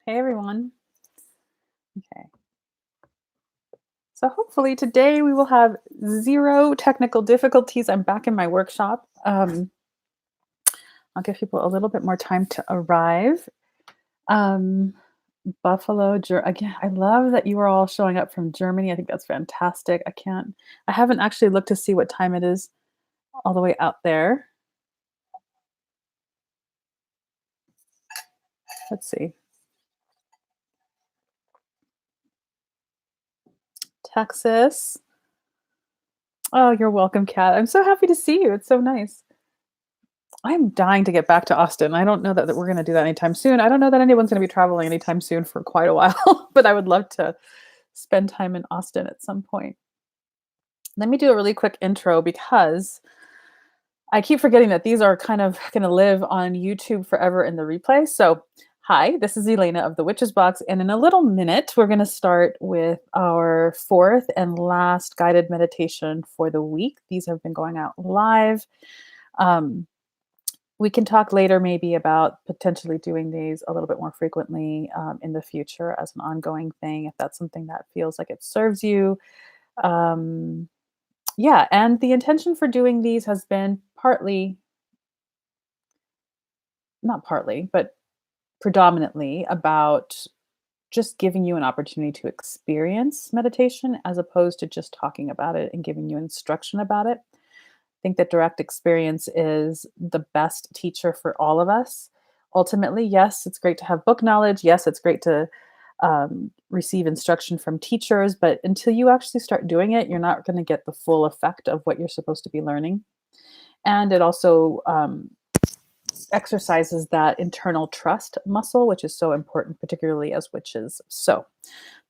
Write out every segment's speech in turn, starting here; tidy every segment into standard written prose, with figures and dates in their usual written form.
Hey everyone. Okay. So hopefully today we will have zero technical difficulties. I'm back in my workshop. I'll give people a little bit more time to arrive. Um, again, I love that you are all showing up from Germany. I think that's fantastic. I haven't actually looked to see what time it is all the way out there. Let's see. Texas. Oh, you're welcome, Kat. I'm so happy to see you. It's so nice. I'm dying to get back to Austin. I don't know that we're going to do that anytime soon. I don't know that anyone's going to be traveling anytime soon for quite a while, but I would love to spend time in Austin at some point. Let me do a really quick intro because I keep forgetting that these are kind of going to live on YouTube forever in the replay. So, hi, this is Elena of the Witches Box, and in a little minute, we're going to start with our fourth and last guided meditation for the week. These have been going out live. Um, we can talk later maybe about potentially doing these a little bit more frequently in the future as an ongoing thing, if that's something that feels like it serves you. Um, yeah, and the intention for doing these has been partly, not partly, but predominantly about just giving you an opportunity to experience meditation as opposed to just talking about it and giving you instruction about it. Think that direct experience is the best teacher for all of us. Ultimately, yes, it's great to have book knowledge. Yes, it's great to receive instruction from teachers, but until you actually start doing it, you're not going to get the full effect of what you're supposed to be learning. And it also exercises that internal trust muscle, which is so important, particularly as witches. So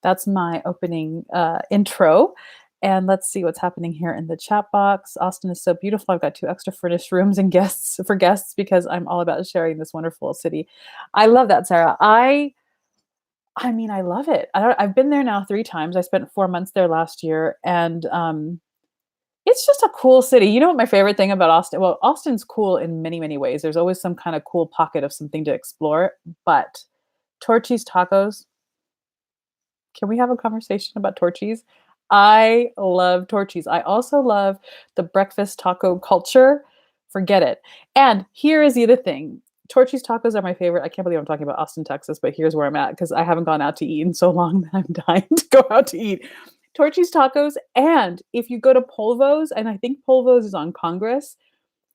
that's my opening intro. And let's see what's happening here in the chat box. Austin is so beautiful. I've got 2 extra furnished rooms and guests for guests because I'm all about sharing this wonderful city. I love that, Sarah. I mean, I love it. I've been there now 3 times. I spent 4 months there last year, and it's just a cool city. You know what my favorite thing about Austin? Well, Austin's cool in many, many ways. There's always some kind of cool pocket of something to explore, but Torchy's tacos, can we have a conversation about Torchy's? I love Torchy's. I also love the breakfast taco culture. Forget it. And here is the other thing. Torchy's tacos are my favorite. I can't believe I'm talking about Austin, Texas, but here's where I'm at because I haven't gone out to eat in so long that I'm dying to go out to eat. Torchy's tacos. And if you go to Polvo's, and I think Polvo's is on Congress,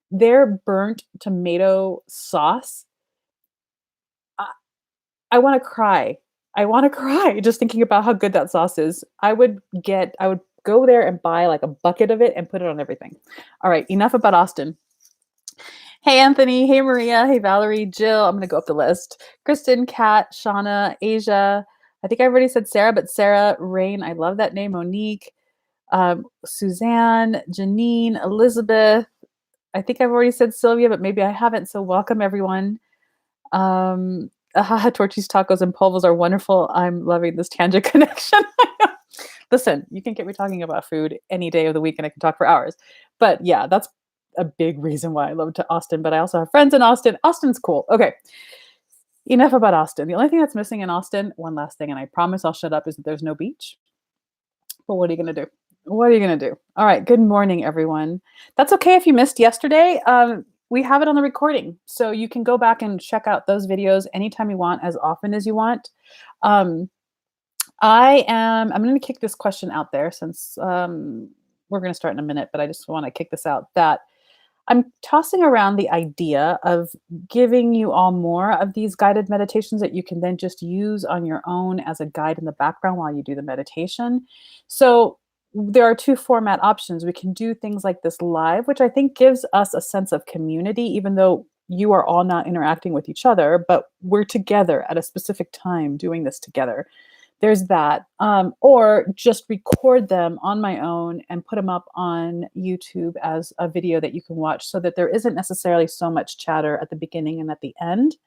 their burnt tomato sauce, I, I want to cry. I want to cry just thinking about how good that sauce is. I would go there and buy like a bucket of it and put it on everything. All right, enough about Austin. Hey, Anthony. Hey, Maria. Hey, Valerie. Jill. I'm going to go up the list. Kristen, Kat, Shauna, Asia. I think I already said Sarah, but Sarah, Rain. I love that name. Monique, Suzanne, Janine, Elizabeth. I think I've already said Sylvia, but maybe I haven't. So welcome, everyone. Torchy's tacos and polvos are wonderful. I'm loving this tangent connection. Listen, you can get me talking about food any day of the week and I can talk for hours. But yeah, that's a big reason why I love to Austin. But I also have friends in Austin. Austin's cool. Okay. Enough about Austin. The only thing that's missing in Austin, one last thing, and I promise I'll shut up, is that there's no beach. But what are you going to do? What are you going to do? All right. Good morning, everyone. That's okay if you missed yesterday. We have it on the recording. So you can go back and check out those videos anytime you want, as often as you want. I'm going to kick this question out there since we're going to start in a minute, but I just want to kick this out that I'm tossing around the idea of giving you all more of these guided meditations that you can then just use on your own as a guide in the background while you do the meditation. So there are 2 format options. We can do things like this live, which I think gives us a sense of community, even though you are all not interacting with each other, but we're together at a specific time doing this together. There's that. Or just record them on my own and put them up on YouTube as a video that you can watch so that there isn't necessarily so much chatter at the beginning and at the end.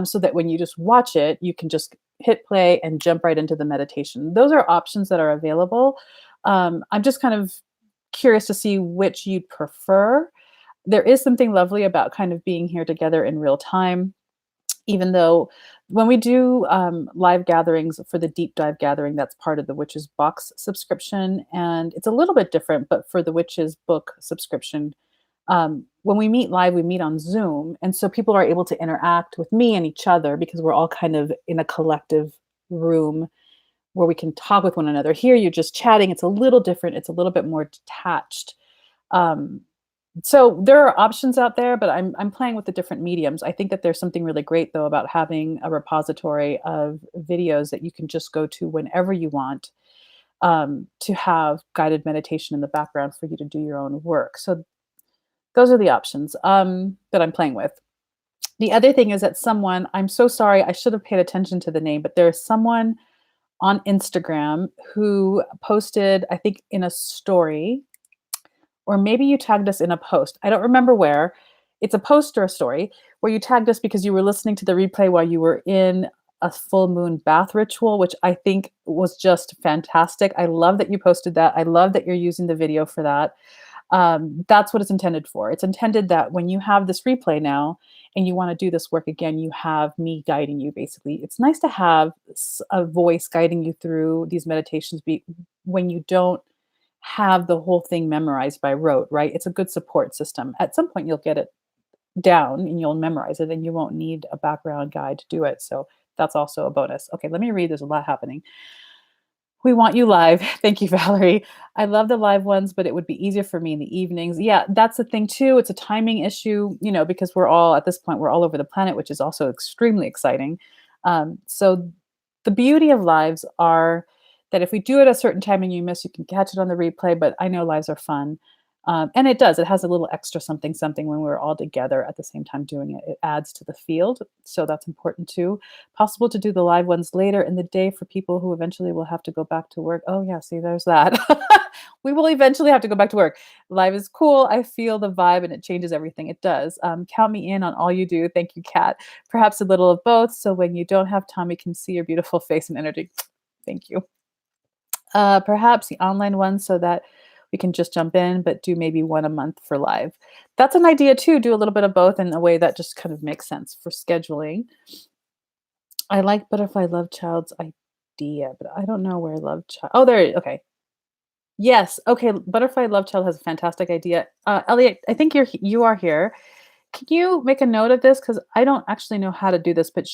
So that when you just watch it, you can just hit play and jump right into the meditation. Those are options that are available. I'm just kind of curious to see which you'd prefer. There is something lovely about kind of being here together in real time. even though when we do live gatherings for the deep dive gathering, that's part of the Witches Box subscription. And it's a little bit different, but for the Witches Book subscription, when we meet live, we meet on Zoom. And so people are able to interact with me and each other because we're all kind of in a collective room where we can talk with one another. Here, you're just chatting. It's a little different, it's a little bit more detached. Um, so there are options out there, but I'm playing with the different mediums. I think that there's something really great though about having a repository of videos that you can just go to whenever you want, to have guided meditation in the background for you to do your own work. So those are the options that I'm playing with. The other thing is that someone, I'm so sorry, I should have paid attention to the name, but there's someone on Instagram who posted, I think, in a story, or maybe you tagged us in a post. I don't remember where. It's a post or a story where you tagged us because you were listening to the replay while you were in a full moon bath ritual, which I think was just fantastic. I love that you posted that. I love that you're using the video for that. That's what it's intended for. It's intended that when you have this replay now and you want to do this work again, you have me guiding you basically. It's nice to have a voice guiding you through these meditations when you don't have the whole thing memorized by rote, right? It's a good support system. At some point, you'll get it down and you'll memorize it and you won't need a background guide to do it. So that's also a bonus. Okay, let me read. There's a lot happening. We want you live. Thank you, Valerie. I love the live ones, but it would be easier for me in the evenings. Yeah, that's the thing too. It's a timing issue, because we're all at this point, we're all over the planet, which is also extremely exciting. So the beauty of lives are that if we do it at a certain time and you miss, you can catch it on the replay. But I know lives are fun. And it does. It has a little extra something, something when we're all together at the same time doing it. It adds to the field. So that's important too. Possible to do the live ones later in the day for people who eventually will have to go back to work. Oh, yeah. See, there's that. We will eventually have to go back to work. Live is cool. I feel the vibe and it changes everything. It does. Count me in on all you do. Thank you, Kat. Perhaps a little of both. So when you don't have time, we can see your beautiful face and energy. Thank you. Perhaps the online one so that we can just jump in, but do maybe one a month for live. That's an idea too. Do a little bit of both in a way that just kind of makes sense for scheduling. I like Butterfly Love Child's idea, but I don't know where Love Child. Oh, there. Okay. Yes. Okay. Butterfly Love Child has a fantastic idea. Elliot, I think you are here. Can you make a note of this? Because I don't actually know how to do this, but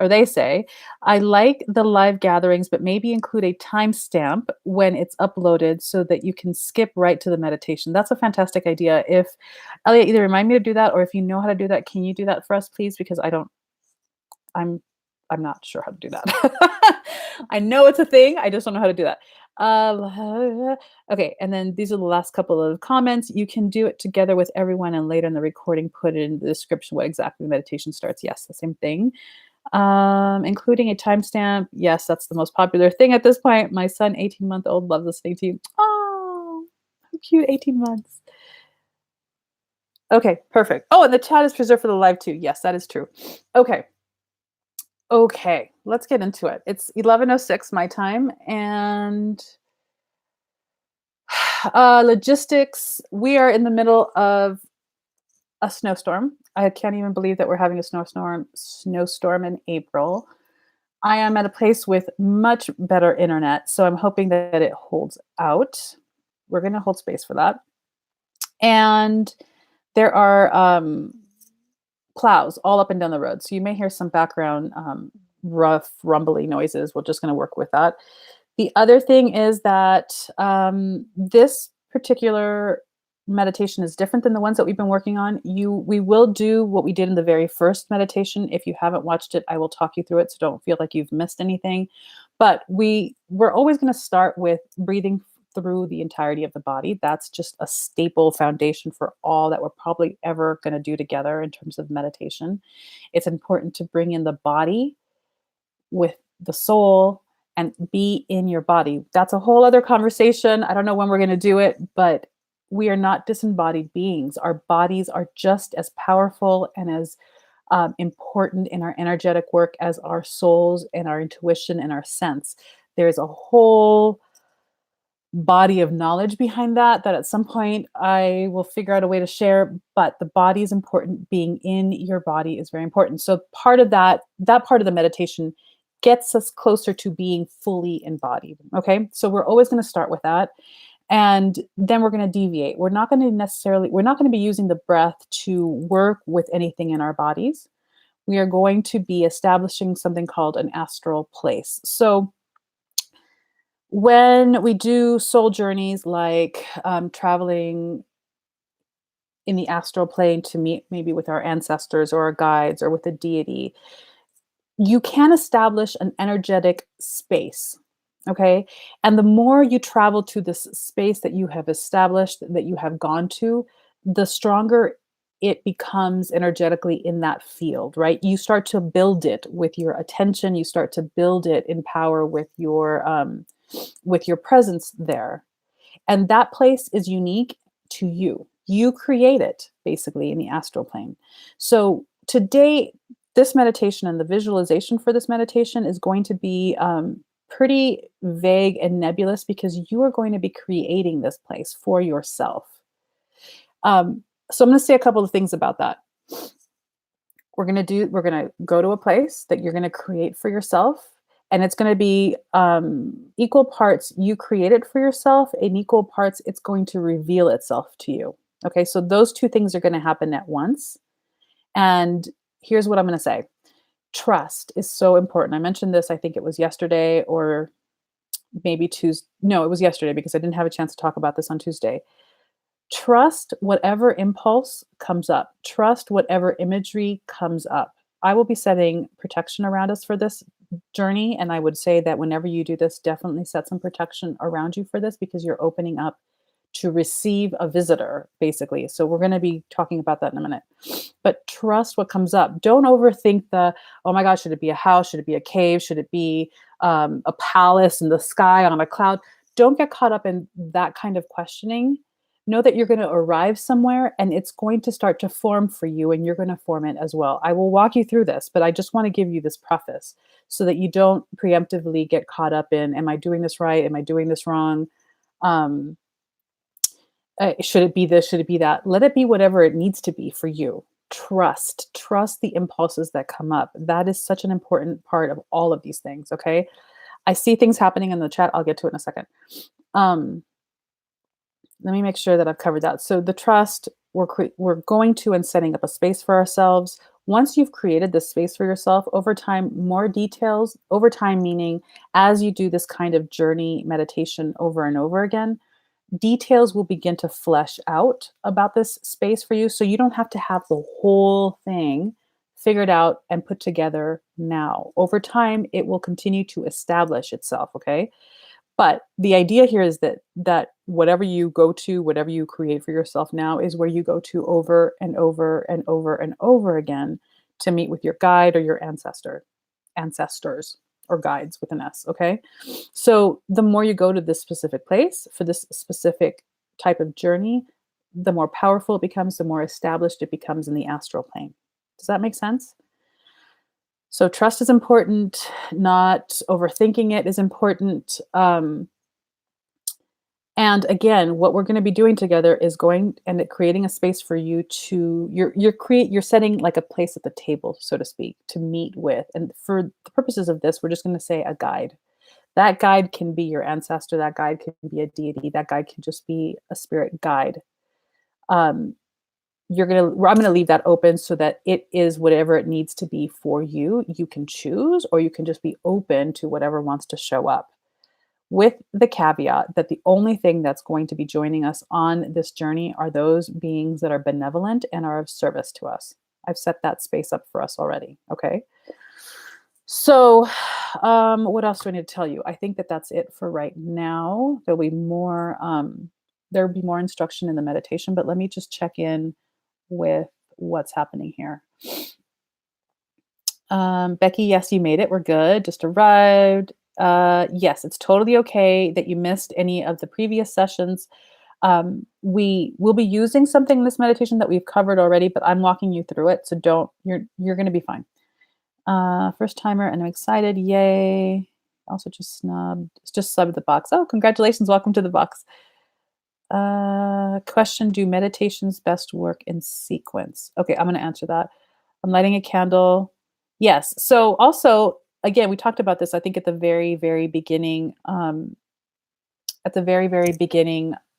they say, I like the live gatherings, but maybe include a timestamp when it's uploaded so that you can skip right to the meditation. That's a fantastic idea. If Elliot, either remind me to do that, or if you know how to do that, can you do that for us, please? Because I'm I'm not sure how to do that. I know it's a thing. I just don't know how to do that. Okay, and then these are the last couple of comments. You can do it together with everyone and later in the recording put it in the description what exactly the meditation starts. Yes, the same thing. Including a timestamp. Yes, that's the most popular thing at this point. My son, 18-month-old, loves listening to you. Oh, how cute, 18 months. Okay, perfect. Oh, and the chat is preserved for the live too. Yes, that is true. Okay. Okay, let's get into it. It's 11:06 my time, and logistics. We are in the middle of a snowstorm. I can't even believe that we're having a snowstorm in April. I am at a place with much better internet, so I'm hoping that it holds out. We're going to hold space for that. And there are plows all up and down the road. So you may hear some background rough, rumbly noises. We're just going to work with that. The other thing is that this particular meditation is different than the ones that we've been working on. We will do what we did in the very first meditation. If you haven't watched it, I will talk you through it, so don't feel like you've missed anything. But we're always going to start with breathing through the entirety of the body. That's just a staple foundation for all that we're probably ever going to do together in terms of meditation. It's important to bring in the body with the soul and be in your body. That's a whole other conversation. I don't know when we're going to do it, but we are not disembodied beings. Our bodies are just as powerful and as important in our energetic work as our souls and our intuition and our sense. There's a whole body of knowledge behind that at some point I will figure out a way to share, but the body is important. Being in your body is very important. So part of that part of the meditation gets us closer to being fully embodied. Okay? So we're always going to start with that. And then we're going to deviate. We're not going to be using the breath to work with anything in our bodies. We are going to be establishing something called an astral place. So when we do soul journeys, like traveling in the astral plane to meet maybe with our ancestors or our guides or with a deity, you can establish an energetic space. Okay. And the more you travel to this space that you have established, that you have gone to, the stronger it becomes energetically in that field, right? You start to build it with your attention. You start to build it in power with your presence there. And that place is unique to you. You create it basically in the astral plane. So today, this meditation and the visualization for this meditation is going to be pretty vague and nebulous because you are going to be creating this place for yourself. So I'm going to say a couple of things about that. We're going to go to a place that you're going to create for yourself. And it's going to be equal parts you create it for yourself, and equal parts it's going to reveal itself to you. Okay, so those two things are going to happen at once. And here's what I'm going to say. Trust is so important. I mentioned this, I think it was yesterday or maybe Tuesday. No, it was yesterday because I didn't have a chance to talk about this on Tuesday. Trust whatever impulse comes up. Trust whatever imagery comes up. I will be setting protection around us for this journey. And I would say that whenever you do this, definitely set some protection around you for this because you're opening up to receive a visitor, basically. So we're going to be talking about that in a minute. But trust what comes up. Don't overthink oh my God, should it be a house? Should it be a cave? Should it be a palace in the sky on a cloud? Don't get caught up in that kind of questioning. Know that you're going to arrive somewhere and it's going to start to form for you and you're going to form it as well. I will walk you through this, but I just want to give you this preface so that you don't preemptively get caught up in, am I doing this right? Am I doing this wrong? Should it be this? Should it be that? Let it be whatever it needs to be for you. Trust the impulses that come up. That is such an important part of all of these things. Okay. I see things happening in the chat. I'll get to it in a second. Let me make sure that I've covered that. So the trust, we're going to and setting up a space for ourselves. Once you've created this space for yourself, over time, more details, over time meaning as you do this kind of journey meditation over and over again, details will begin to flesh out about this space for you. So you don't have to have the whole thing figured out and put together now. Over time, it will continue to establish itself, okay? But the idea here is that whatever you go to, whatever you create for yourself now is where you go to over and over and over and over again to meet with your guide or your ancestors or guides with an S, okay? So the more you go to this specific place for this specific type of journey, the more powerful it becomes, the more established it becomes in the astral plane. Does that make sense? So trust is important, not overthinking it is important. And again, what we're going to be doing together is going and creating a space for you to, you're setting like a place at the table, so to speak, to meet with. And for the purposes of this, we're just going to say a guide. That guide can be your ancestor. That guide can be a deity. That guide can just be a spirit guide. I'm going to leave that open so that it is whatever it needs to be for you. You can choose, or you can just be open to whatever wants to show up, with the caveat that the only thing that's going to be joining us on this journey are those beings that are benevolent and are of service to us. I've set that space up for us already. Okay. So what else do I need to tell you? I think that that's it for right now. There'll be more instruction in the meditation, but let me just check in with what's happening here. Becky, yes, you made it. We're good. Just arrived. Yes, it's totally okay that you missed any of the previous sessions. We will be using something in this meditation that we've covered already, but I'm walking you through it. So you're going to be fine. First timer and I'm excited. Yay. Also just subbed the box. Oh, congratulations. Welcome to the box. Question, do meditations best work in sequence? Okay, I'm going to answer that. I'm lighting a candle. Yes. So also, again, we talked about this, I think, at the very, very beginning,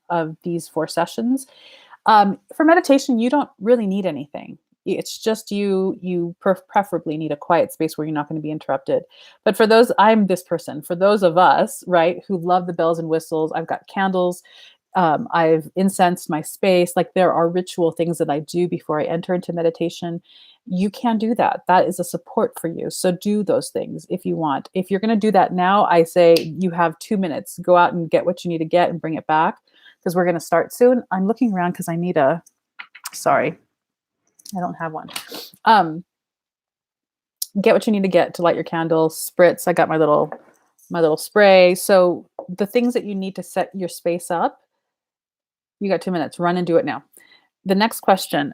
of these 4 sessions. For meditation, you don't really need anything. It's just preferably need a quiet space where you're not going to be interrupted. But for those, I'm this person. For those of us, right, who love the bells and whistles, I've got candles. I've incensed my space. Like there are ritual things that I do before I enter into meditation. You can do that. That is a support for you. So do those things if you want. If you're going to do that now, I say you have 2 minutes. Go out and get what you need to get and bring it back because we're going to start soon. I'm looking around because I need sorry, I don't have one. Get what you need to get to light your candle, spritz. I got my little spray. So the things that you need to set your space up, you got 2 minutes. Run and do it now. The next question,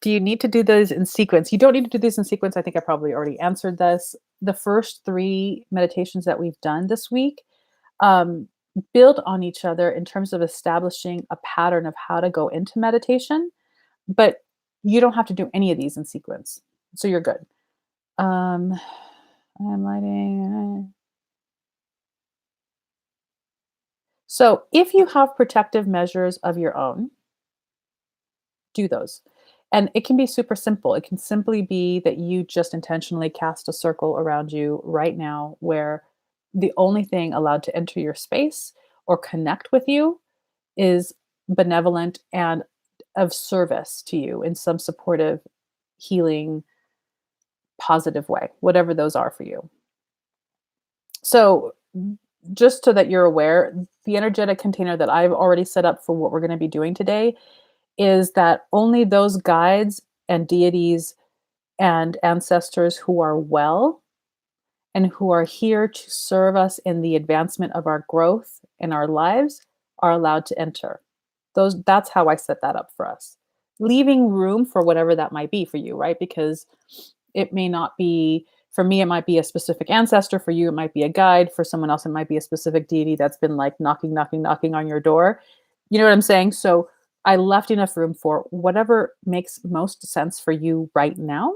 do you need to do those in sequence? You don't need to do these in sequence. I think I probably already answered this. The first 3 meditations that we've done this week build on each other in terms of establishing a pattern of how to go into meditation, but you don't have to do any of these in sequence. So you're good. I'm lighting. So if you have protective measures of your own, do those. And it can be super simple. It can simply be that you just intentionally cast a circle around you right now where the only thing allowed to enter your space or connect with you is benevolent and of service to you in some supportive, healing, positive way, whatever those are for you. So just so that you're aware, the energetic container that I've already set up for what we're going to be doing today is that only those guides and deities and ancestors who are well and who are here to serve us in the advancement of our growth in our lives are allowed to enter. That's how I set that up for us. Leaving room for whatever that might be for you, right? Because it may not be, for me, it might be a specific ancestor. For you, it might be a guide. For someone else, it might be a specific deity that's been like knocking on your door. You know what I'm saying? So I left enough room for whatever makes most sense for you right now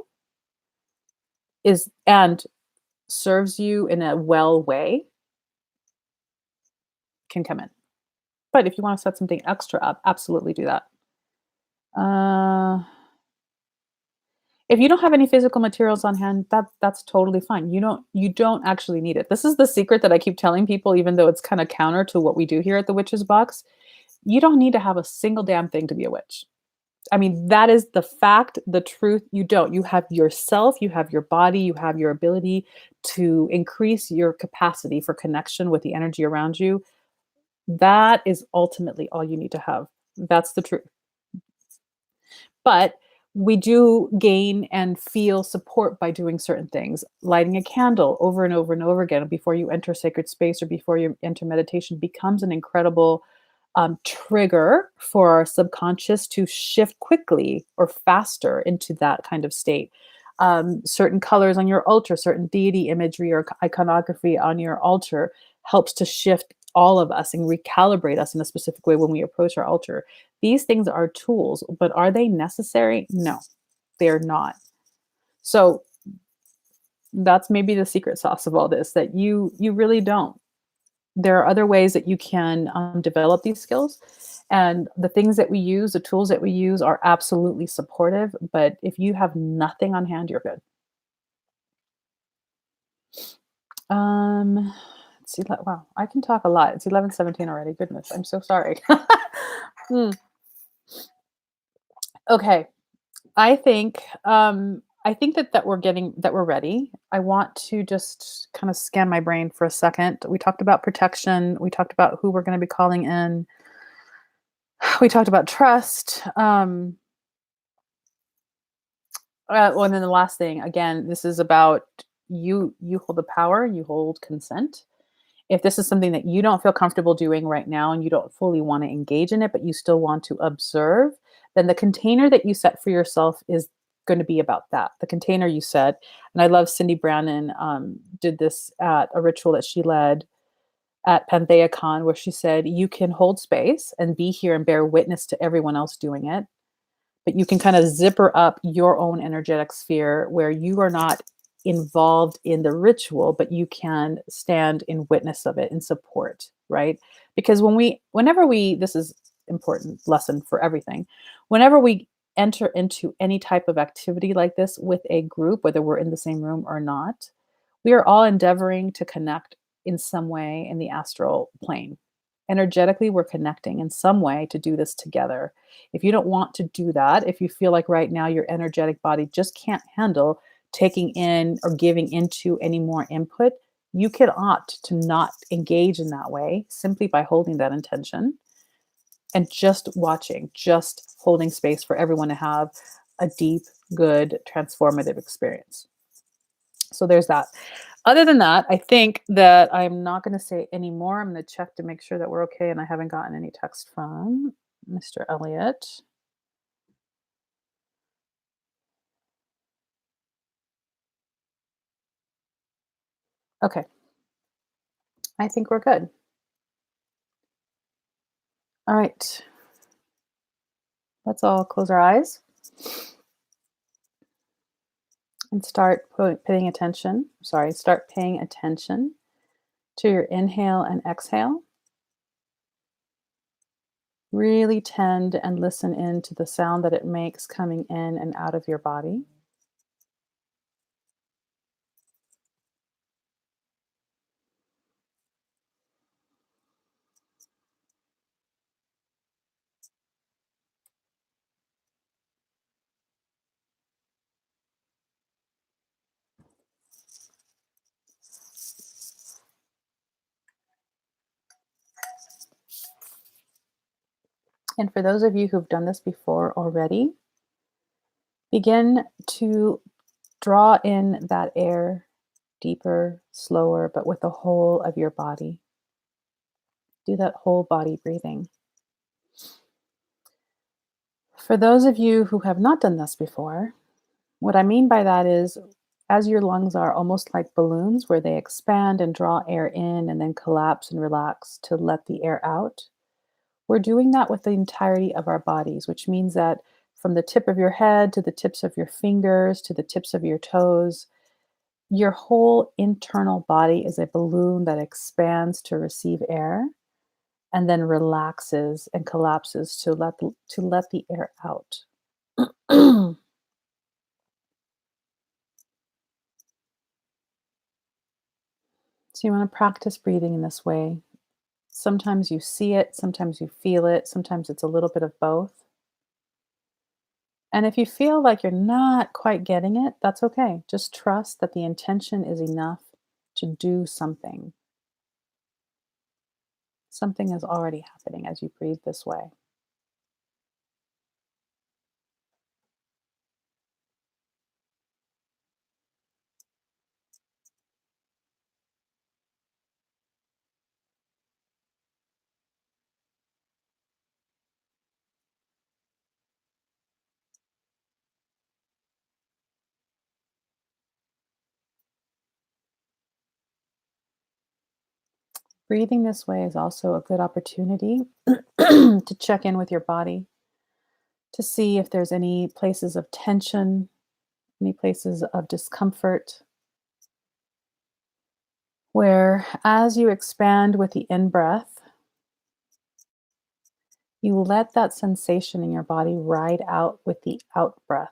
and serves you in a well way can come in. But if you want to set something extra up, absolutely do that. If you don't have any physical materials on hand, that's totally fine. You don't actually need it. This is the secret that I keep telling people, even though it's kind of counter to what we do here at the Witch's Box. You don't need to have a single damn thing to be a witch. I mean, that is the fact, the truth. You don't. You have yourself, you have your body, you have your ability to increase your capacity for connection with the energy around you. That is ultimately all you need to have. That's the truth. But we do gain and feel support by doing certain things. Lighting a candle over and over and over again before you enter sacred space or before you enter meditation becomes an incredible trigger for our subconscious to shift quickly or faster into that kind of state. Certain colors on your altar, certain deity imagery or iconography on your altar helps to shift all of us and recalibrate us in a specific way when we approach our altar. These things are tools, but are they necessary? No, they're not. So that's maybe the secret sauce of all this, that you really don't. There are other ways that you can develop these skills. And the things that we use, the tools that we use are absolutely supportive. But if you have nothing on hand, you're good. Let's see. Wow, I can talk a lot. It's 11:17 already. Goodness, I'm so sorry. Okay. I think that we're ready. I want to just kind of scan my brain for a second. We talked about protection. We talked about who we're going to be calling in. We talked about trust. And then the last thing, again, this is about you hold the power, you hold consent. If this is something that you don't feel comfortable doing right now and you don't fully want to engage in it, but you still want to observe, then the container that you set for yourself is going to be about that. The container you said, and I love Cindy Brannon did this at a ritual that she led at PantheaCon where she said, "You can hold space and be here and bear witness to everyone else doing it, but you can kind of zipper up your own energetic sphere where you are not involved in the ritual, but you can stand in witness of it and support, right? Because whenever we, this is important lesson for everything, whenever we enter into any type of activity like this with a group, whether we're in the same room or not, we are all endeavoring to connect in some way in the astral plane. Energetically, we're connecting in some way to do this together. If you don't want to do that, if you feel like right now your energetic body just can't handle taking in or giving into any more input, you can opt to not engage in that way simply by holding that intention and just watching, just holding space for everyone to have a deep, good, transformative experience. So there's that. Other than that, I think that I'm not going to say any more. I'm going to check to make sure that we're okay and I haven't gotten any text from Mr. Elliott. Okay, I think we're good. All right, let's all close our eyes and paying attention. Sorry, start paying attention to your inhale and exhale. Really tend and listen in to the sound that it makes coming in and out of your body. And for those of you who've done this before already, begin to draw in that air deeper, slower, but with the whole of your body. Do that whole body breathing. For those of you who have not done this before, what I mean by that is as your lungs are almost like balloons where they expand and draw air in and then collapse and relax to let the air out, we're doing that with the entirety of our bodies, which means that from the tip of your head to the tips of your fingers to the tips of your toes, your whole internal body is a balloon that expands to receive air and then relaxes and collapses to let the air out. So you want to practice breathing in this way. Sometimes you see it, sometimes you feel it, sometimes it's a little bit of both. And if you feel like you're not quite getting it, that's okay. Just trust that the intention is enough to do something. Something is already happening as you breathe this way. Breathing this way is also a good opportunity to check in with your body, to see if there's any places of tension, any places of discomfort, where as you expand with the in breath, you let that sensation in your body ride out with the out breath.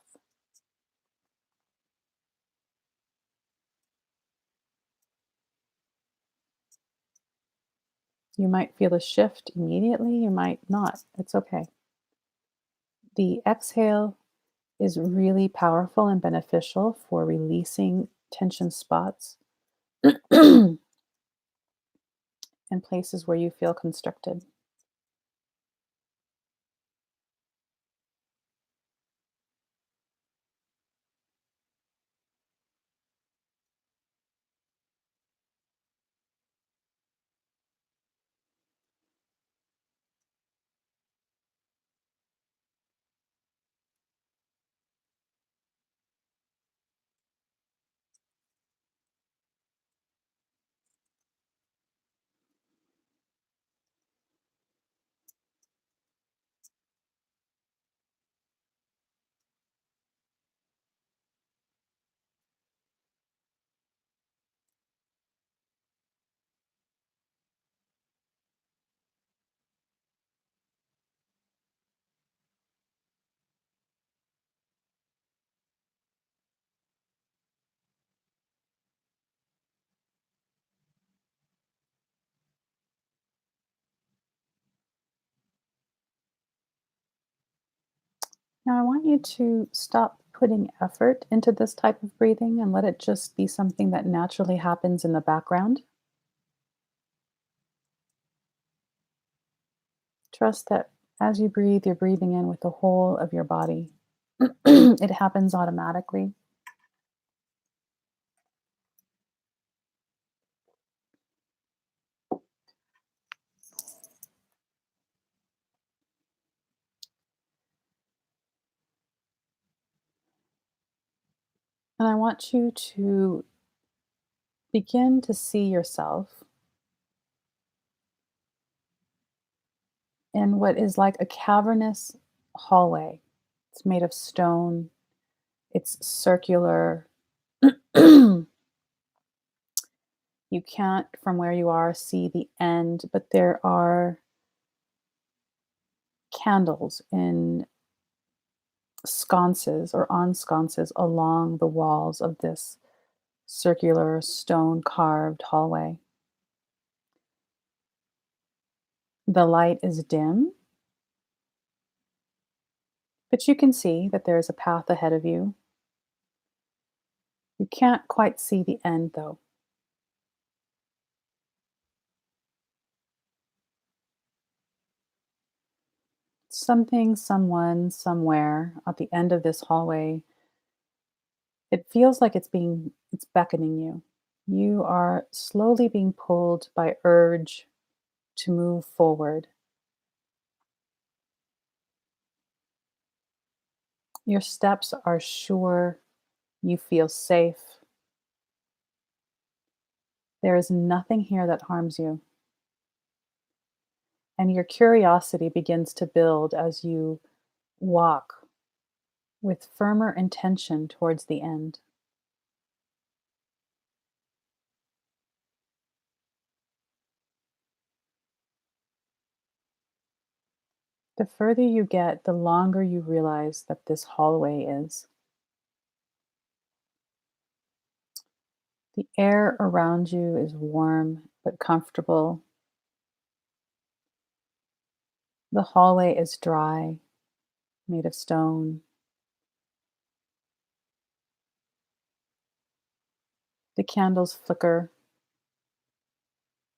You might feel a shift immediately, you might not. It's okay. The exhale is really powerful and beneficial for releasing tension spots and places where you feel constricted. Now, I want you to stop putting effort into this type of breathing and let it just be something that naturally happens in the background. Trust that as you breathe, you're breathing in with the whole of your body. It happens automatically. And I want you to begin to see yourself in what is like a cavernous hallway. It's made of stone, it's circular. You can't, from where you are, see the end, but there are candles in sconces or on sconces along the walls of this circular stone carved hallway. The light is dim, but you can see that there is a path ahead of you. You can't quite see the end, though. Something, someone, somewhere at the end of this hallway, it feels like it's beckoning you. You are slowly being pulled by urge to move forward. Your steps are sure, you feel safe. There is nothing here that harms you. And your curiosity begins to build as you walk with firmer intention towards the end. The further you get, the longer you realize that this hallway is. The air around you is warm but comfortable. The hallway is dry, made of stone. The candles flicker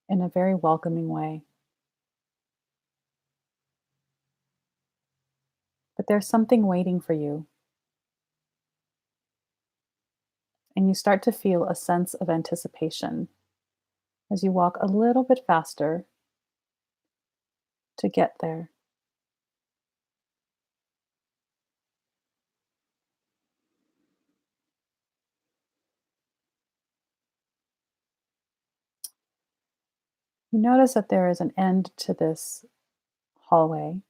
in a very welcoming way. But there's something waiting for you, and you start to feel a sense of anticipation as you walk a little bit faster to get there. You notice that there is an end to this hallway.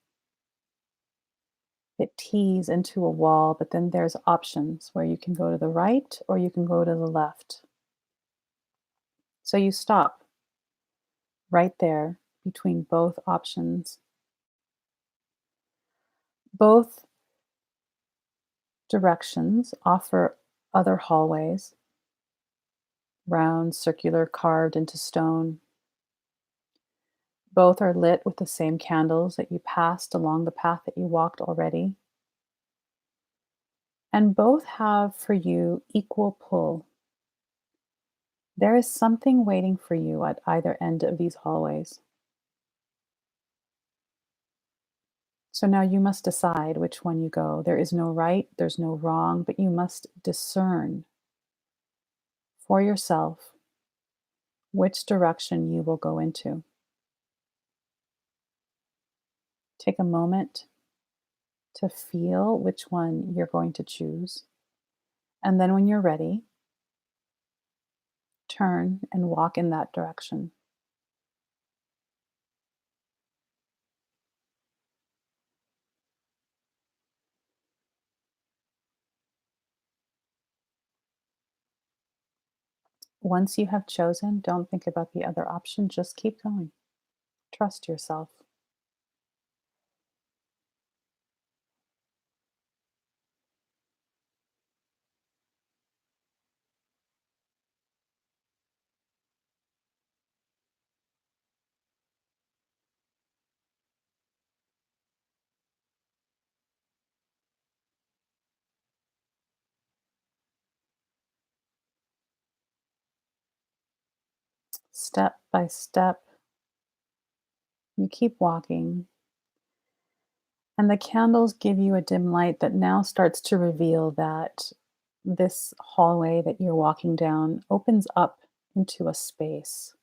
It tees into a wall, but then there's options where you can go to the right or you can go to the left. So you stop right there between both options. Both directions offer other hallways, round, circular, carved into stone. Both are lit with the same candles that you passed along the path that you walked already. And both have for you equal pull. There is something waiting for you at either end of these hallways. So now you must decide which one you go. There is no right, there's no wrong, but you must discern for yourself which direction you will go into. Take a moment to feel which one you're going to choose. And then when you're ready, turn and walk in that direction. Once you have chosen, don't think about the other option, just keep going. Trust yourself. step by step, you keep walking, and the candles give you a dim light that now starts to reveal that this hallway that you're walking down opens up into a space.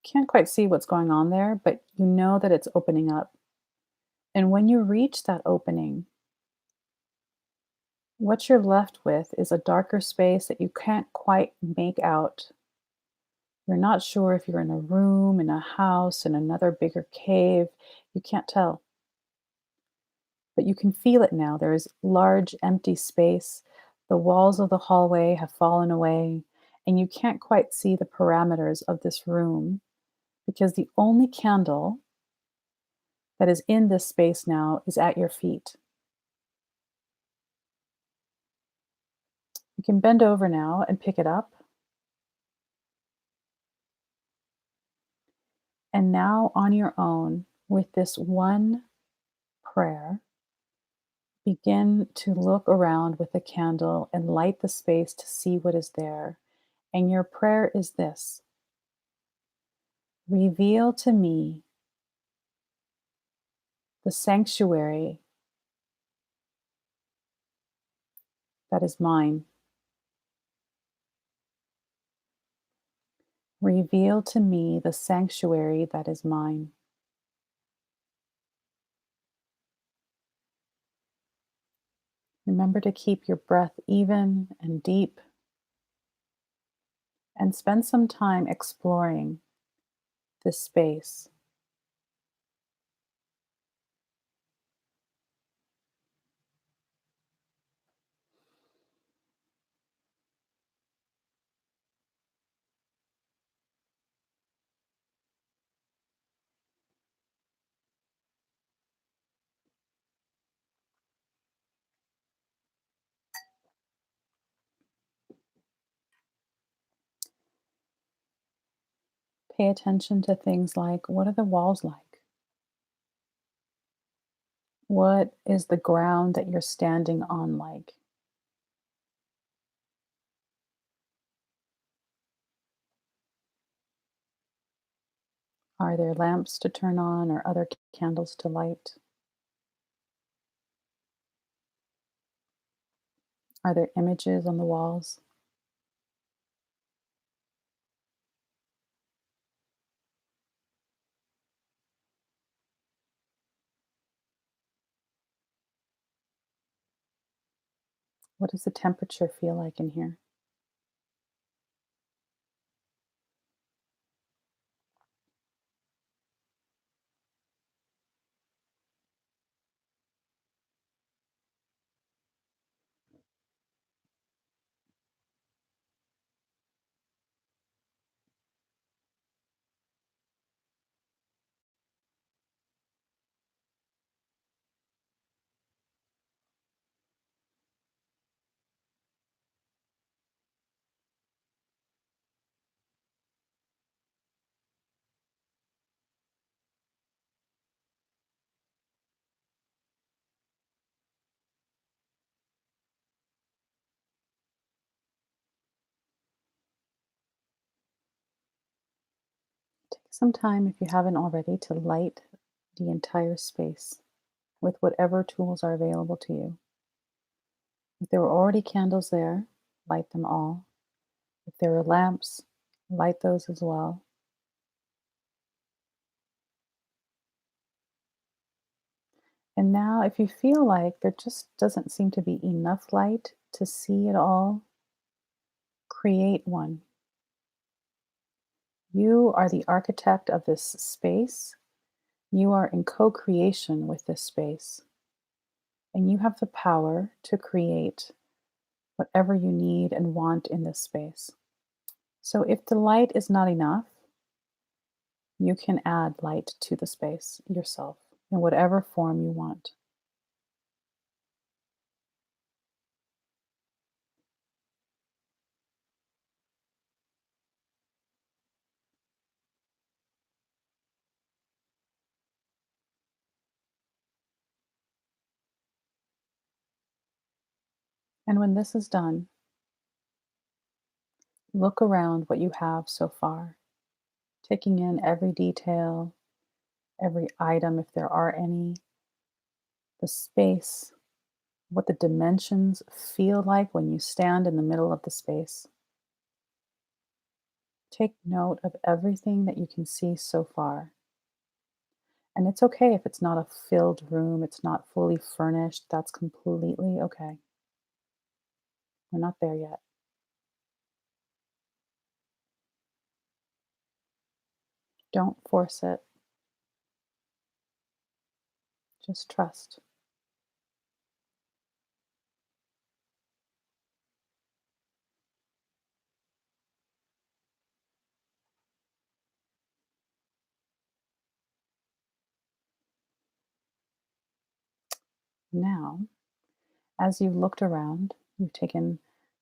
Can't quite see what's going on there, but you know that it's opening up. And when you reach that opening, what you're left with is a darker space that you can't quite make out. You're not sure if you're in a room, in a house, in another bigger cave. You can't tell, but you can feel it now. There is large empty space. The walls of the hallway have fallen away, and you can't quite see the parameters of this room because the only candle that is in this space now is at your feet. You can bend over now and pick it up. And now, on your own, with this one prayer, begin to look around with the candle and light the space to see what is there. And your prayer is this: reveal to me the sanctuary that is mine. Reveal to me the sanctuary that is mine. Remember to keep your breath even and deep, and spend some time exploring this space. Pay attention to things like, what are the walls like? What is the ground that you're standing on like? Are there lamps to turn on or other candles to light? Are there images on the walls? What does the temperature feel like in here? Take some time, if you haven't already, to light the entire space with whatever tools are available to you. If there were already candles there, light them all. If there are lamps, light those as well. And now, if you feel like there just doesn't seem to be enough light to see it all, create one. You are the architect of this space. You are in co creation with this space. And you have the power to create whatever you need and want in this space. So, if the light is not enough, you can add light to the space yourself in whatever form you want. And when this is done, Look around what you have so far, taking in every detail, every item, if there are any, the space, what the dimensions feel like when you stand in the middle of the space. Take note of everything that you can see so far. And it's okay if it's not a filled room, it's not fully furnished. That's completely okay. We're not there yet. Don't force it, just trust. Now, as you've looked around, you've taken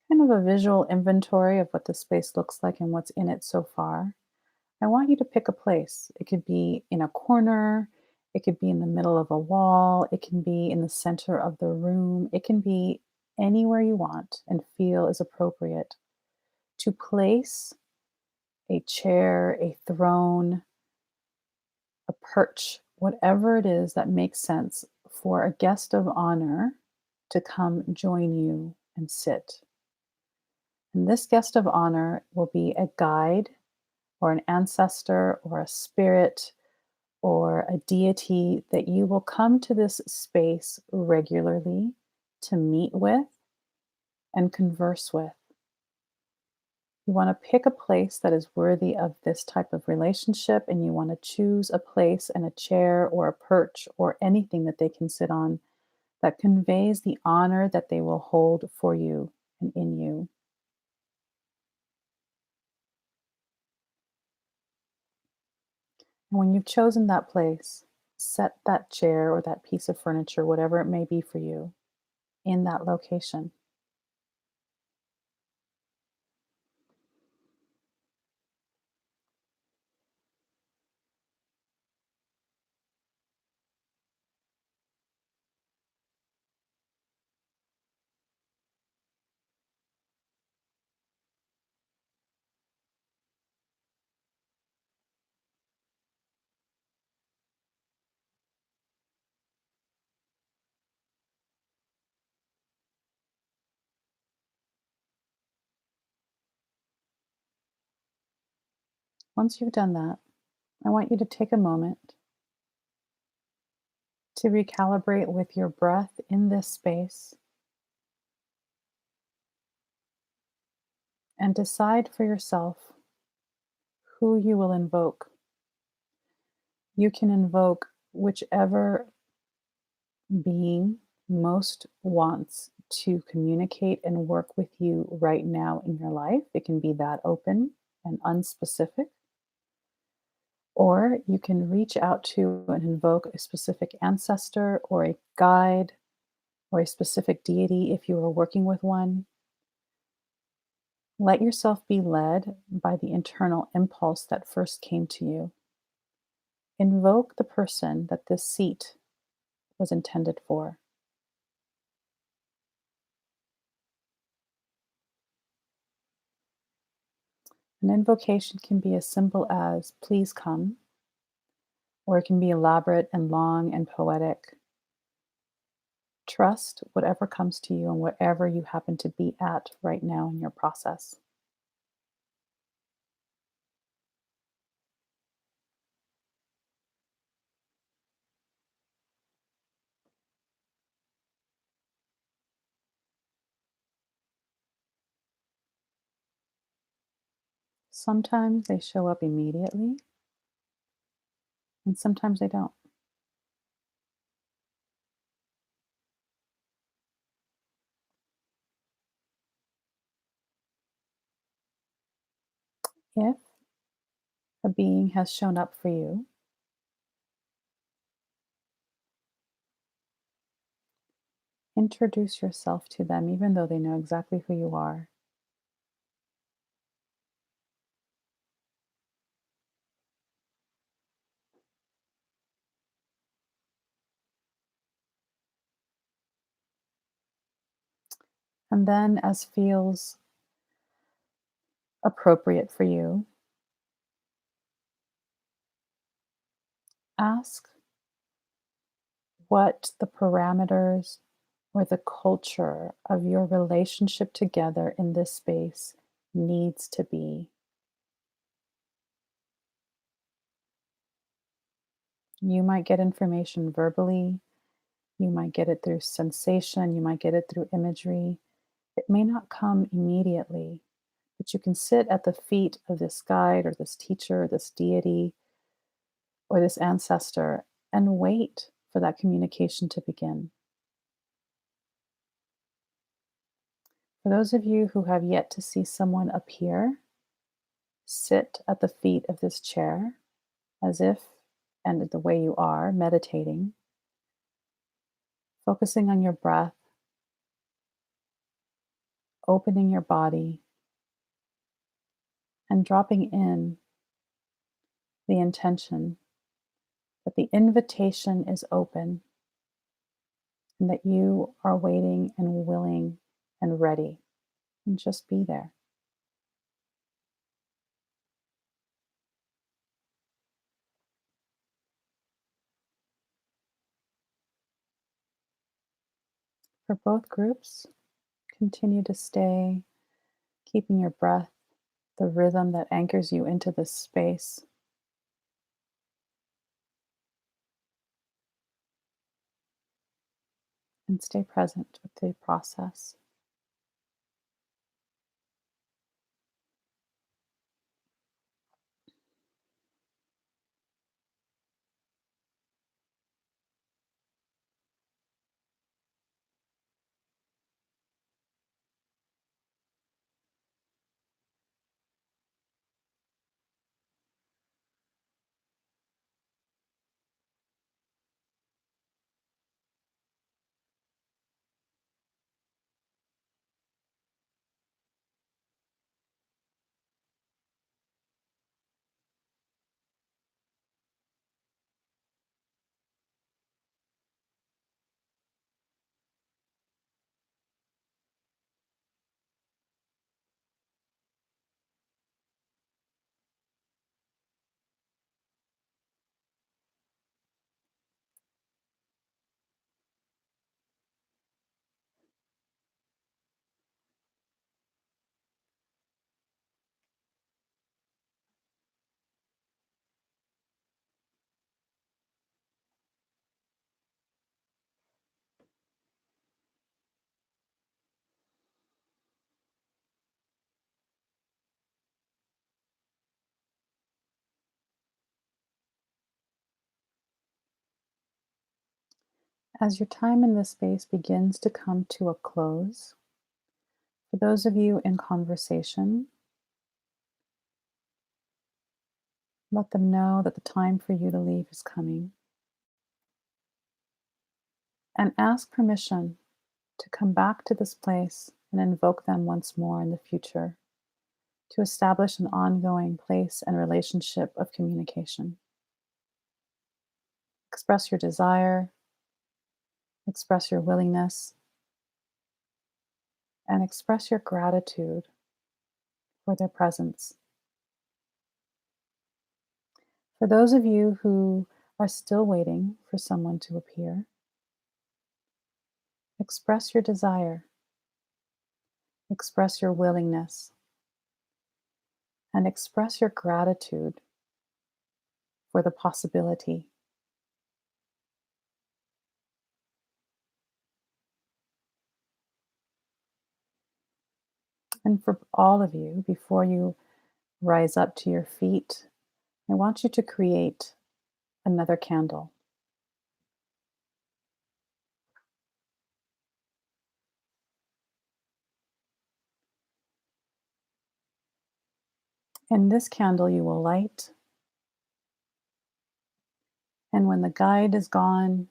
kind of a visual inventory of what the space looks like and what's in it so far. I want you to pick a place. It could be in a corner, it could be in the middle of a wall, it can be in the center of the room, it can be anywhere you want and feel is appropriate to place a chair, a throne, a perch, whatever it is that makes sense for a guest of honor to come join you and sit. And this guest of honor will be a guide or an ancestor or a spirit or a deity that you will come to this space regularly to meet with and converse with. You want to pick a place that is worthy of this type of relationship, and you want to choose a place and a chair or a perch or anything that they can sit on that conveys the honor that they will hold for you and in you. And when you've chosen that place, set that chair or that piece of furniture, whatever it may be for you, in that location. Once you've done that, I want you to take a moment to recalibrate with your breath in this space and decide for yourself who you will invoke. You can invoke whichever being most wants to communicate and work with you right now in your life. It can be that open and unspecific, or you can reach out to and invoke a specific ancestor or a guide or a specific deity if you are working with one. Let yourself be led by the internal impulse that first came to you. Invoke the person that this seat was intended for. An invocation can be as simple as, please come, or it can be elaborate and long and poetic. Trust whatever comes to you and wherever you happen to be at right now in your process. Sometimes they show up immediately, and sometimes they don't. If a being has shown up for you, introduce yourself to them, even though they know exactly who you are. And then, as feels appropriate for you, ask what the parameters or the culture of your relationship together in this space needs to be. You might get information verbally, you might get it through sensation, you might get it through imagery. It may not come immediately, but you can sit at the feet of this guide or this teacher or this deity or this ancestor and wait for that communication to begin. For those of you who have yet to see someone appear, sit at the feet of this chair as if, and the way you are, meditating, focusing on your breath, opening your body, and dropping in the intention that the invitation is open and that you are waiting and willing and ready. And just be there. For both groups, continue to stay, keeping your breath, the rhythm that anchors you into this space. And stay present with the process. As your time in this space begins to come to a close, for those of you in conversation, let them know that the time for you to leave is coming. And ask permission to come back to this place and invoke them once more in the future to establish an ongoing place and relationship of communication. Express your desire, express your willingness, and express your gratitude for their presence. For those of you who are still waiting for someone to appear, express your desire, express your willingness, and express your gratitude for the possibility. And for all of you, before you rise up to your feet, I want you to create another candle. And this candle you will light, and when the guide is gone,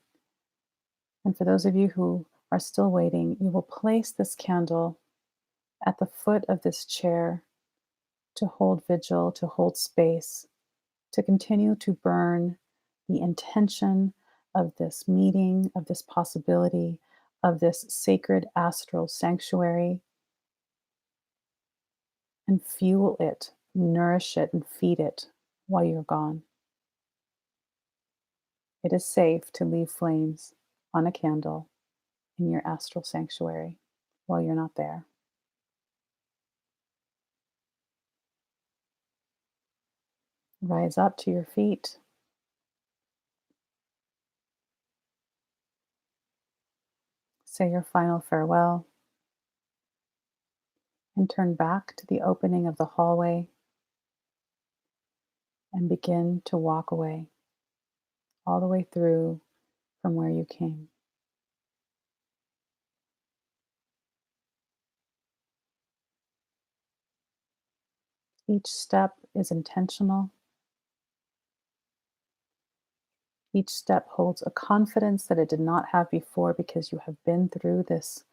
and for those of you who are still waiting, you will place this candle at the foot of this chair to hold vigil, to hold space, to continue to burn the intention of this meeting, of this possibility, of this sacred astral sanctuary, and fuel it, nourish it, and feed it while you're gone. It is safe to leave flames on a candle in your astral sanctuary while you're not there. Rise up to your feet. Say your final farewell and turn back to the opening of the hallway and begin to walk away all the way through from where you came. Each step is intentional. Each step holds a confidence that it did not have before because you have been through this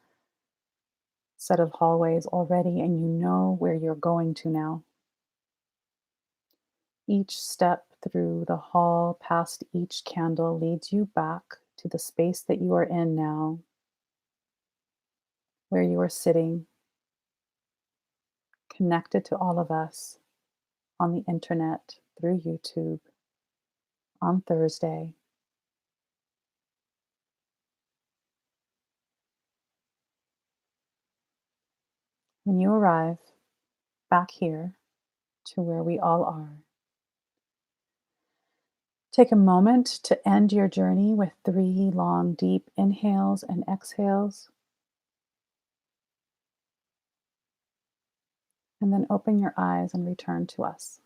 set of hallways already and you know where you're going to now. Each step through the hall, past each candle, leads you back to the space that you are in now, where you are sitting, connected to all of us on the internet, through YouTube, on Thursday. When you arrive back here to where we all are, take a moment to end your journey with 3 long, deep inhales and exhales, and then open your eyes and return to us.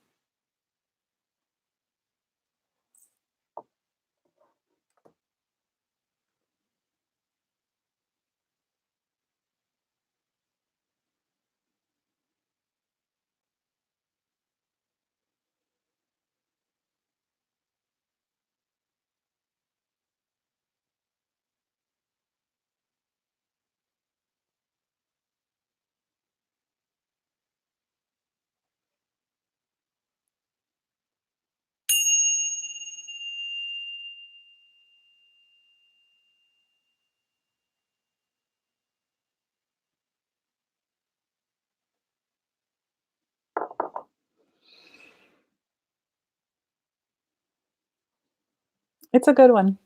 It's a good one.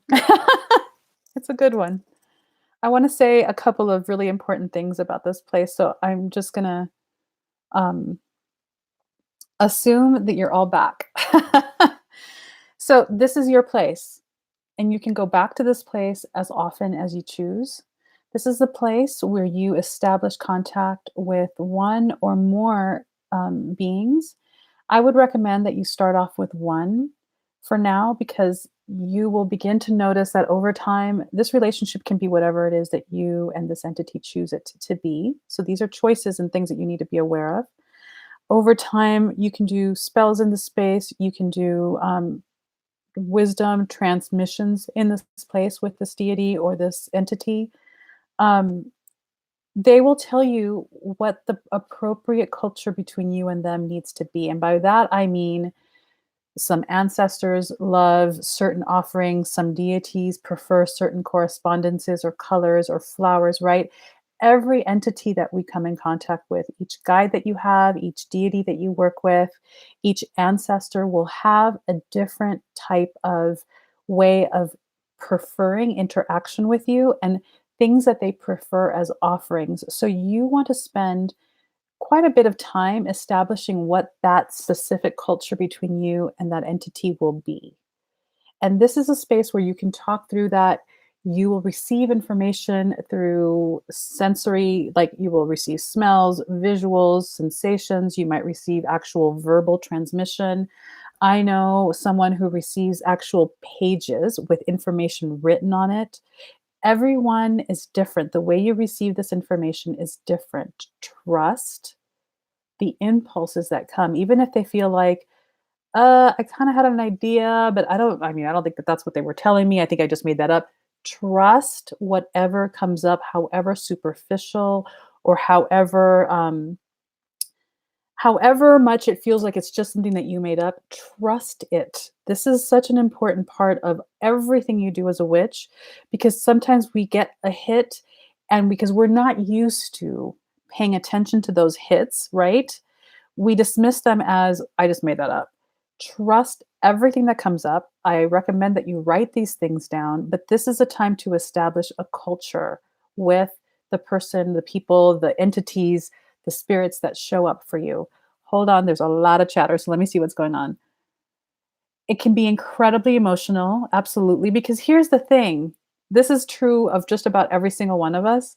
It's a good one. I want to say a couple of really important things about this place. So I'm just going to um, assume that you're all back. So this is your place, and you can go back to this place as often as you choose. This is the place where you establish contact with one or more beings. I would recommend that you start off with one for now because you will begin to notice that over time, this relationship can be whatever it is that you and this entity choose it to be. So these are choices and things that you need to be aware of. Over time, you can do spells in the space, you can do wisdom transmissions in this place with this deity or this entity. Um, they will tell you what the appropriate culture between you and them needs to be. And by that, I mean some ancestors love certain offerings, some deities prefer certain correspondences or colors or flowers, right? Every entity that we come in contact with, each guide that you have, each deity that you work with, each ancestor will have a different type of way of preferring interaction with you and things that they prefer as offerings. So you want to spend quite a bit of time establishing what that specific culture between you and that entity will be. And this is a space where you can talk through that. You will receive information through sensory, like you will receive smells, visuals, sensations. You might receive actual verbal transmission. I know someone who receives actual pages with information written on it. Everyone is different. The way you receive this information is different. Trust the impulses that come, even if they feel like, I kind of had an idea, but I don't think that that's what they were telling me. I think I just made that up. Trust whatever comes up, however superficial or however much it feels like it's just something that you made up. Trust it. This is such an important part of everything you do as a witch because sometimes we get a hit and because we're not used to paying attention to those hits, right? We dismiss them as, "I just made that up." Trust everything that comes up. I recommend that you write these things down, but this is a time to establish a culture with the person, the people, the entities, the spirits that show up for you. Hold on, there's a lot of chatter, so let me see what's going on. It can be incredibly emotional, absolutely, because here's the thing, this is true of just about every single one of us.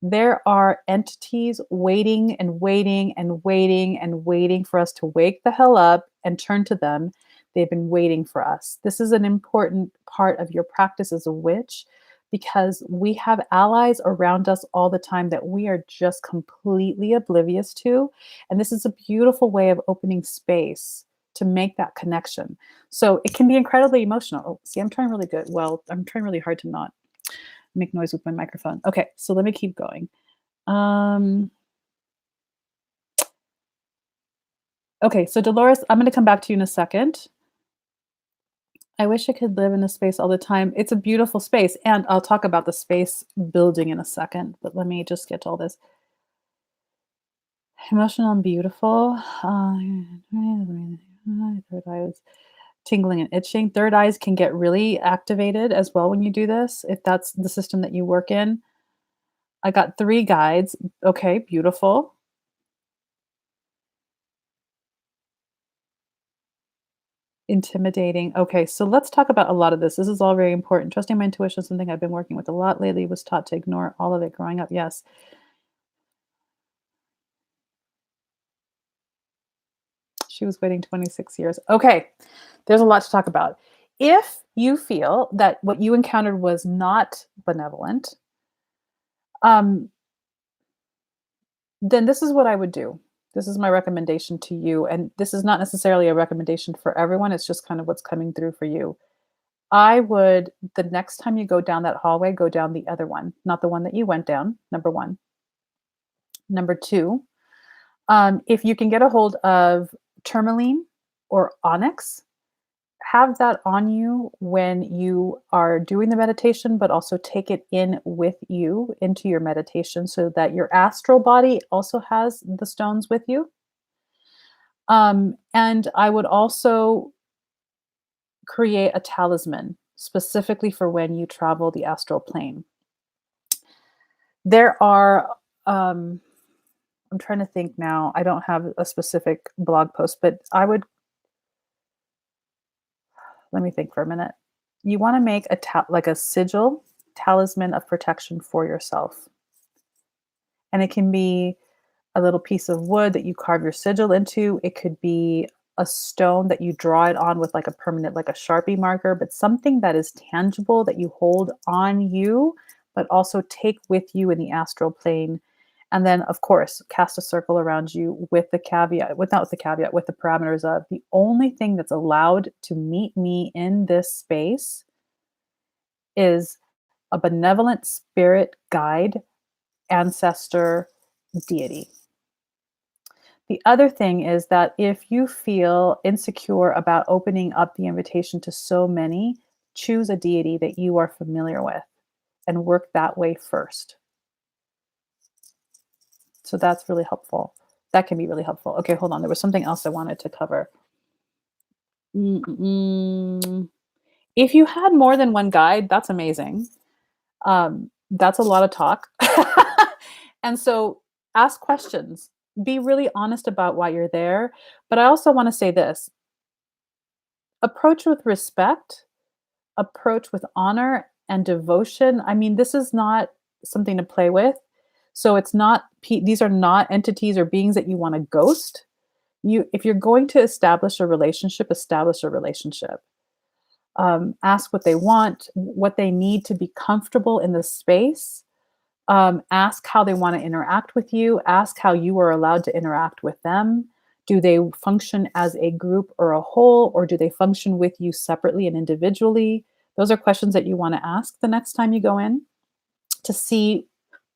There are entities waiting and waiting and waiting and waiting for us to wake the hell up and turn to them. They've been waiting for us. This is an important part of your practice as a witch because we have allies around us all the time that we are just completely oblivious to. And this is a beautiful way of opening space to make that connection. So it can be incredibly emotional. Oh, see, I'm trying really good. Well, I'm trying really hard to not make noise with my microphone. Okay, so let me keep going. Um, okay, so Dolores, I'm going to come back to you in a second. I wish I could live in a space all the time. It's a beautiful space, and I'll talk about the space building in a second, but let me just get to all this. Emotional and beautiful. Third eyes tingling and itching. Third eyes can get really activated as well when you do this, if that's the system that you work in. I got 3 guides. Okay, beautiful. Intimidating. Okay, so let's talk about a lot of this. This is all very important. Trusting my intuition is something I've been working with a lot lately, was taught to ignore all of it growing up. Yes. She was waiting 26 years. Okay. There's a lot to talk about. If you feel that what you encountered was not benevolent, um, then this is what I would do. This is my recommendation to you. And this is not necessarily a recommendation for everyone. It's just kind of what's coming through for you. I would, the next time you go down that hallway, go down the other one, not the one that you went down, number 1. Number 2, if you can get a hold of tourmaline or onyx, have that on you when you are doing the meditation, but also take it in with you into your meditation so that your astral body also has the stones with you. And I would also create a talisman specifically for when you travel the astral plane. There are, I'm trying to think now. I don't have a specific blog post, but I would, let me think for a minute. You want to make like a sigil talisman of protection for yourself. And it can be a little piece of wood that you carve your sigil into. It could be a stone that you draw it on with like a permanent, like a Sharpie marker, but something that is tangible that you hold on you, but also take with you in the astral plane. And then, of course, cast a circle around you with the caveat, with not with the caveat, with the parameters of the only thing that's allowed to meet me in this space is a benevolent spirit guide, ancestor, deity. The other thing is that if you feel insecure about opening up the invitation to so many, choose a deity that you are familiar with and work that way first. So that's really helpful. That can be really helpful. Okay, hold on. There was something else I wanted to cover. Mm-mm. If you had more than one guide, that's amazing. That's a lot of talk. And so ask questions. Be really honest about why you're there. But I also want to say this, approach with respect, approach with honor and devotion. I mean, this is not something to play with. So it's not, these are not entities or beings that you want to ghost. If you're going to establish a relationship, establish a relationship. Ask what they want, what they need to be comfortable in the space. Ask how they want to interact with you. Ask how you are allowed to interact with them. Do they function as a group or a whole, or do they function with you separately and individually? Those are questions that you want to ask the next time you go in to see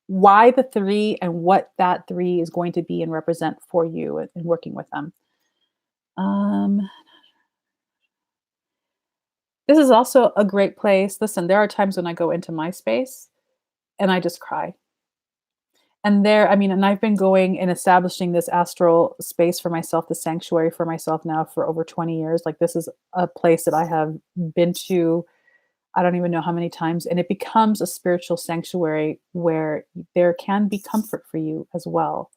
why the 3 and what that 3 is going to be and represent for you in working with them. This is also a great place. Listen, there are times when I go into my space and I just cry. And there, I mean, and I've been going and establishing this astral space for myself, the sanctuary for myself now for over 20 years. Like this is a place that I have been to, I don't even know how many times, and it becomes a spiritual sanctuary where there can be comfort for you as well.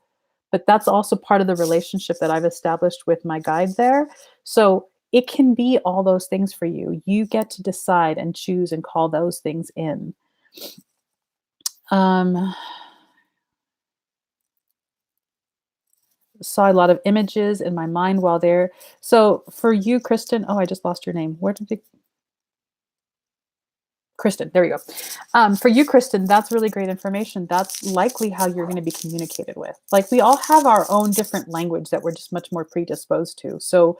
But that's also part of the relationship that I've established with my guide there. So it can be all those things for you. You get to decide and choose and call those things in. Um, saw a lot of images in my mind while there. So for you, Kristen, oh, I just lost your name. Where did it Kristen, there we go. For you, Kristen, that's really great information. That's likely how you're going to be communicated with. Like we all have our own different language that we're just much more predisposed to. So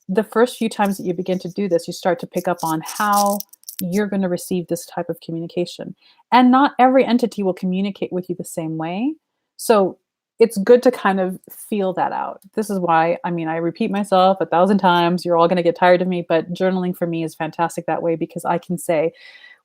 the first few times that you begin to do this, you start to pick up on how you're going to receive this type of communication. And not every entity will communicate with you the same way. So it's good to kind of feel that out. This is why, I mean, I repeat myself 1,000 times. You're all going to get tired of me, but journaling for me is fantastic that way because I can say,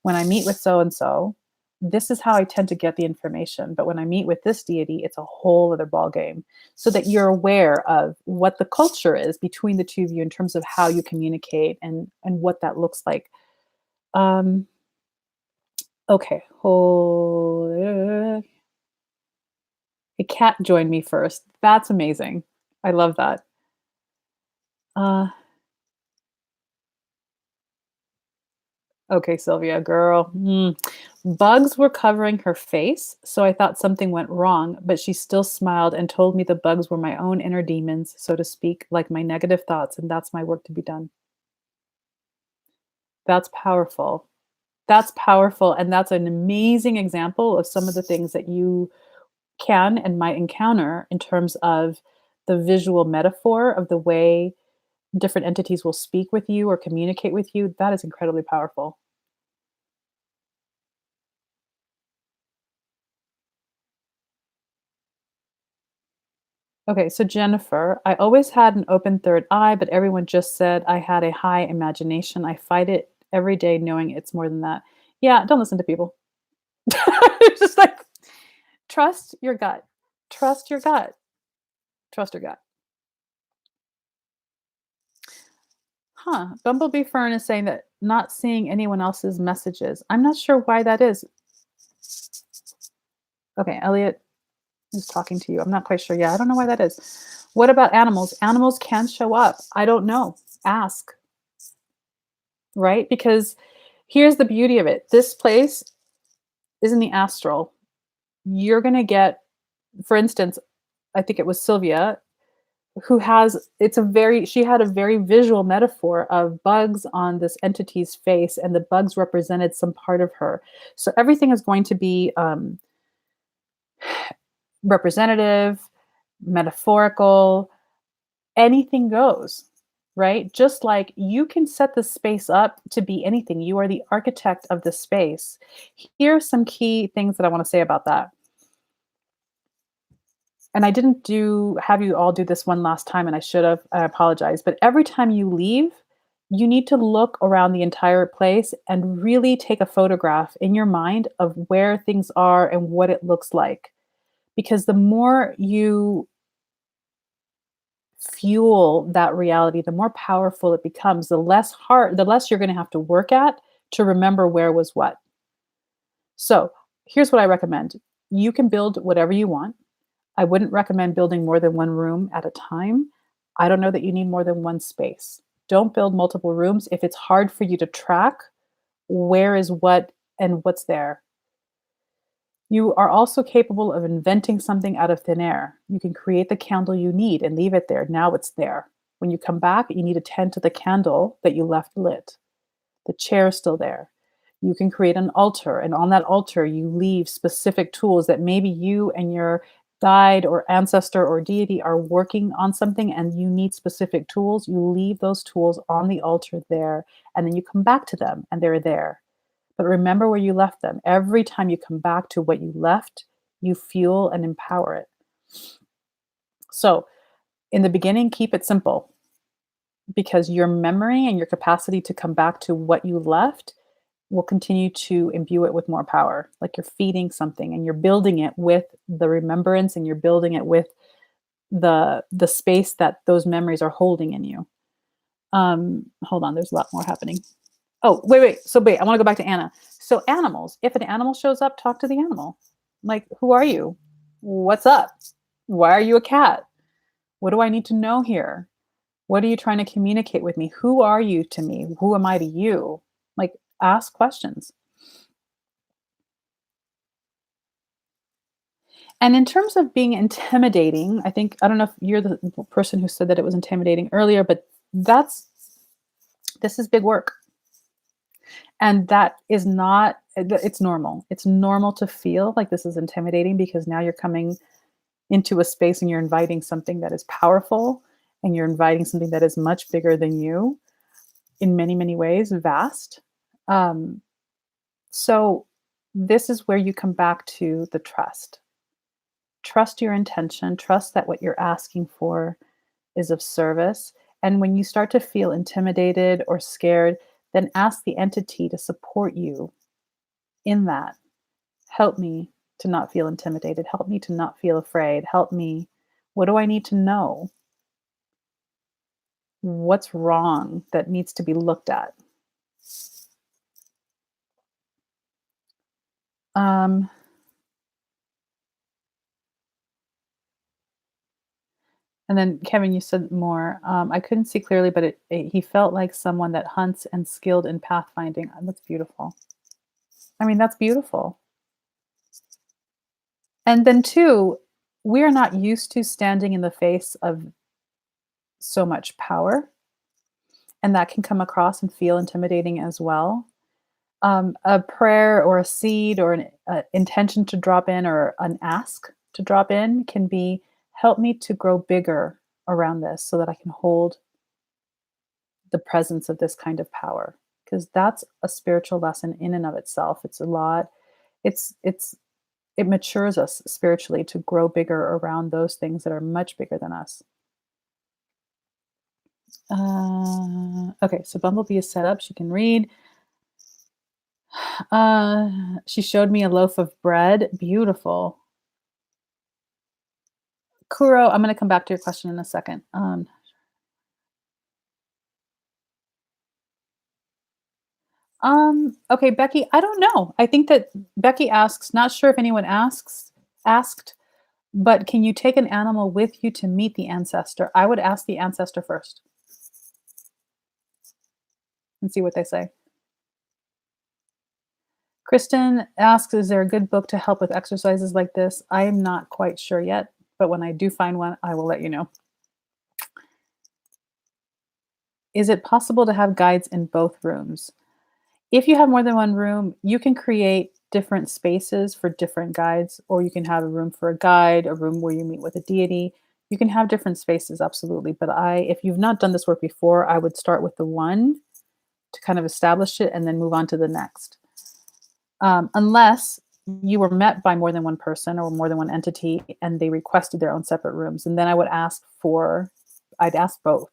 when I meet with so and so, this is how I tend to get the information. But when I meet with this deity, it's a whole other ball game. So that you're aware of what the culture is between the two of you in terms of how you communicate and what that looks like. Um, okay, hold. A cat joined me first. That's amazing. I love that. Uh, Okay, Sylvia, girl. Bugs were covering her face, so I thought something went wrong, but she still smiled and told me the bugs were my own inner demons, so to speak, like my negative thoughts, and that's my work to be done. That's powerful. That's powerful, and that's an amazing example of some of the things that you can and might encounter in terms of the visual metaphor of the way different entities will speak with you or communicate with you. That is incredibly powerful. Okay, so Jennifer, I always had an open third eye, but everyone just said I had a high imagination. I fight it every day knowing it's more than that. Yeah, don't listen to people. It's just like trust your gut. Trust your gut. Trust your gut. Huh. Bumblebee Fern is saying that not seeing anyone else's messages. I'm not sure why that is. Okay, Elliot is talking to you. I'm not quite sure. Yeah, I don't know why that is. What about animals? Animals can show up. I don't know. Ask, right? Because here's the beauty of it. This place is in the astral. You're going to get, for instance, I think it was Sylvia who has, it's a very, she had a very visual metaphor of bugs on this entity's face, and the bugs represented some part of her. So everything is going to be representative, metaphorical, anything goes, right? Just like you can set the space up to be anything. You are the architect of the space. Here are some key things that I want to say about that. And I didn't do have you all do this one last time, and I should have. I apologize. But every time you leave, you need to look around the entire place and really take a photograph in your mind of where things are and what it looks like. Because the more you fuel that reality, the more powerful it becomes, the less you're going to have to work at to remember where was what. So here's what I recommend. You can build whatever you want. I wouldn't recommend building more than one room at a time. I don't know that you need more than one space. Don't build multiple rooms if it's hard for you to track where is what and what's there. You are also capable of inventing something out of thin air. You can create the candle you need and leave it there. Now it's there. When you come back, you need to tend to the candle that you left lit. The chair is still there. You can create an altar, and on that altar, you leave specific tools that maybe you and your guide or ancestor or deity are working on something and you need specific tools. You leave those tools on the altar there, and then you come back to them and they're there. But remember where you left them. Every time you come back to what you left, you fuel and empower it. So, in the beginning, keep it simple because your memory and your capacity to come back to what you left will continue to imbue it with more power. Like you're feeding something and you're building it with the remembrance, and you're building it with the space that those memories are holding in you. Hold on, there's a lot more happening. Oh, wait. So wait, I want to go back to Anna. So animals, if an animal shows up, talk to the animal. Like, who are you? What's up? Why are you a cat? What do I need to know here? What are you trying to communicate with me? Who are you to me? Who am I to you? Like, ask questions. And in terms of being intimidating, I don't know if you're the person who said that it was intimidating earlier, but that's this is big work. And that is not it's normal. It's normal to feel like this is intimidating because now you're coming into a space and you're inviting something that is powerful, and you're inviting something that is much bigger than you in many, many ways, vast. Um, so this is where you come back to the trust. Trust your intention, trust that what you're asking for is of service. And when you start to feel intimidated or scared, then ask the entity to support you in that. Help me to not feel intimidated. Help me to not feel afraid. Help me. What do I need to know? What's wrong that needs to be looked at? Um, and then Kevin, you said more. I couldn't see clearly, but he felt like someone that hunts and skilled in pathfinding. That's beautiful. I mean, that's beautiful. And then two, we are not used to standing in the face of so much power, and that can come across and feel intimidating as well. A prayer or a seed or an intention to drop in or an ask to drop in can be, help me to grow bigger around this so that I can hold the presence of this kind of power, because that's a spiritual lesson in and of itself. It's a lot. It matures us spiritually to grow bigger around those things that are much bigger than us. Okay, so Bumblebee is set up. She can read. She showed me a loaf of bread. Beautiful. Kuro, I'm going to come back to your question in a second. Okay, Becky, I don't know. I think that Becky asks, not sure if anyone asked, but can you take an animal with you to meet the ancestor? I would ask the ancestor first and see what they say. Kristen asks, is there a good book to help with exercises like this? I am not quite sure yet, but when I do find one, I will let you know. Is it possible to have guides in both rooms? If you have more than one room, you can create different spaces for different guides, or you can have a room for a guide, a room where you meet with a deity. You can have different spaces, absolutely. But if you've not done this work before, I would start with the one to kind of establish it and then move on to the next. Unless you were met by more than one person or more than one entity and they requested their own separate rooms. And then I'd ask both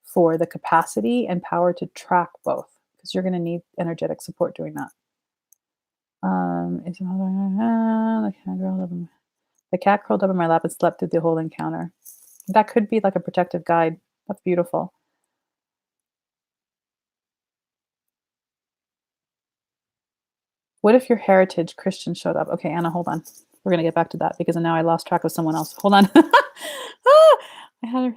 for the capacity and power to track both, because you're going to need energetic support doing that. The cat curled up in my lap and slept through the whole encounter. That could be like a protective guide. That's beautiful. What if your heritage Christian showed up? Okay, Anna, hold on. We're going to get back to that because now I lost track of someone else. Hold on. I had her.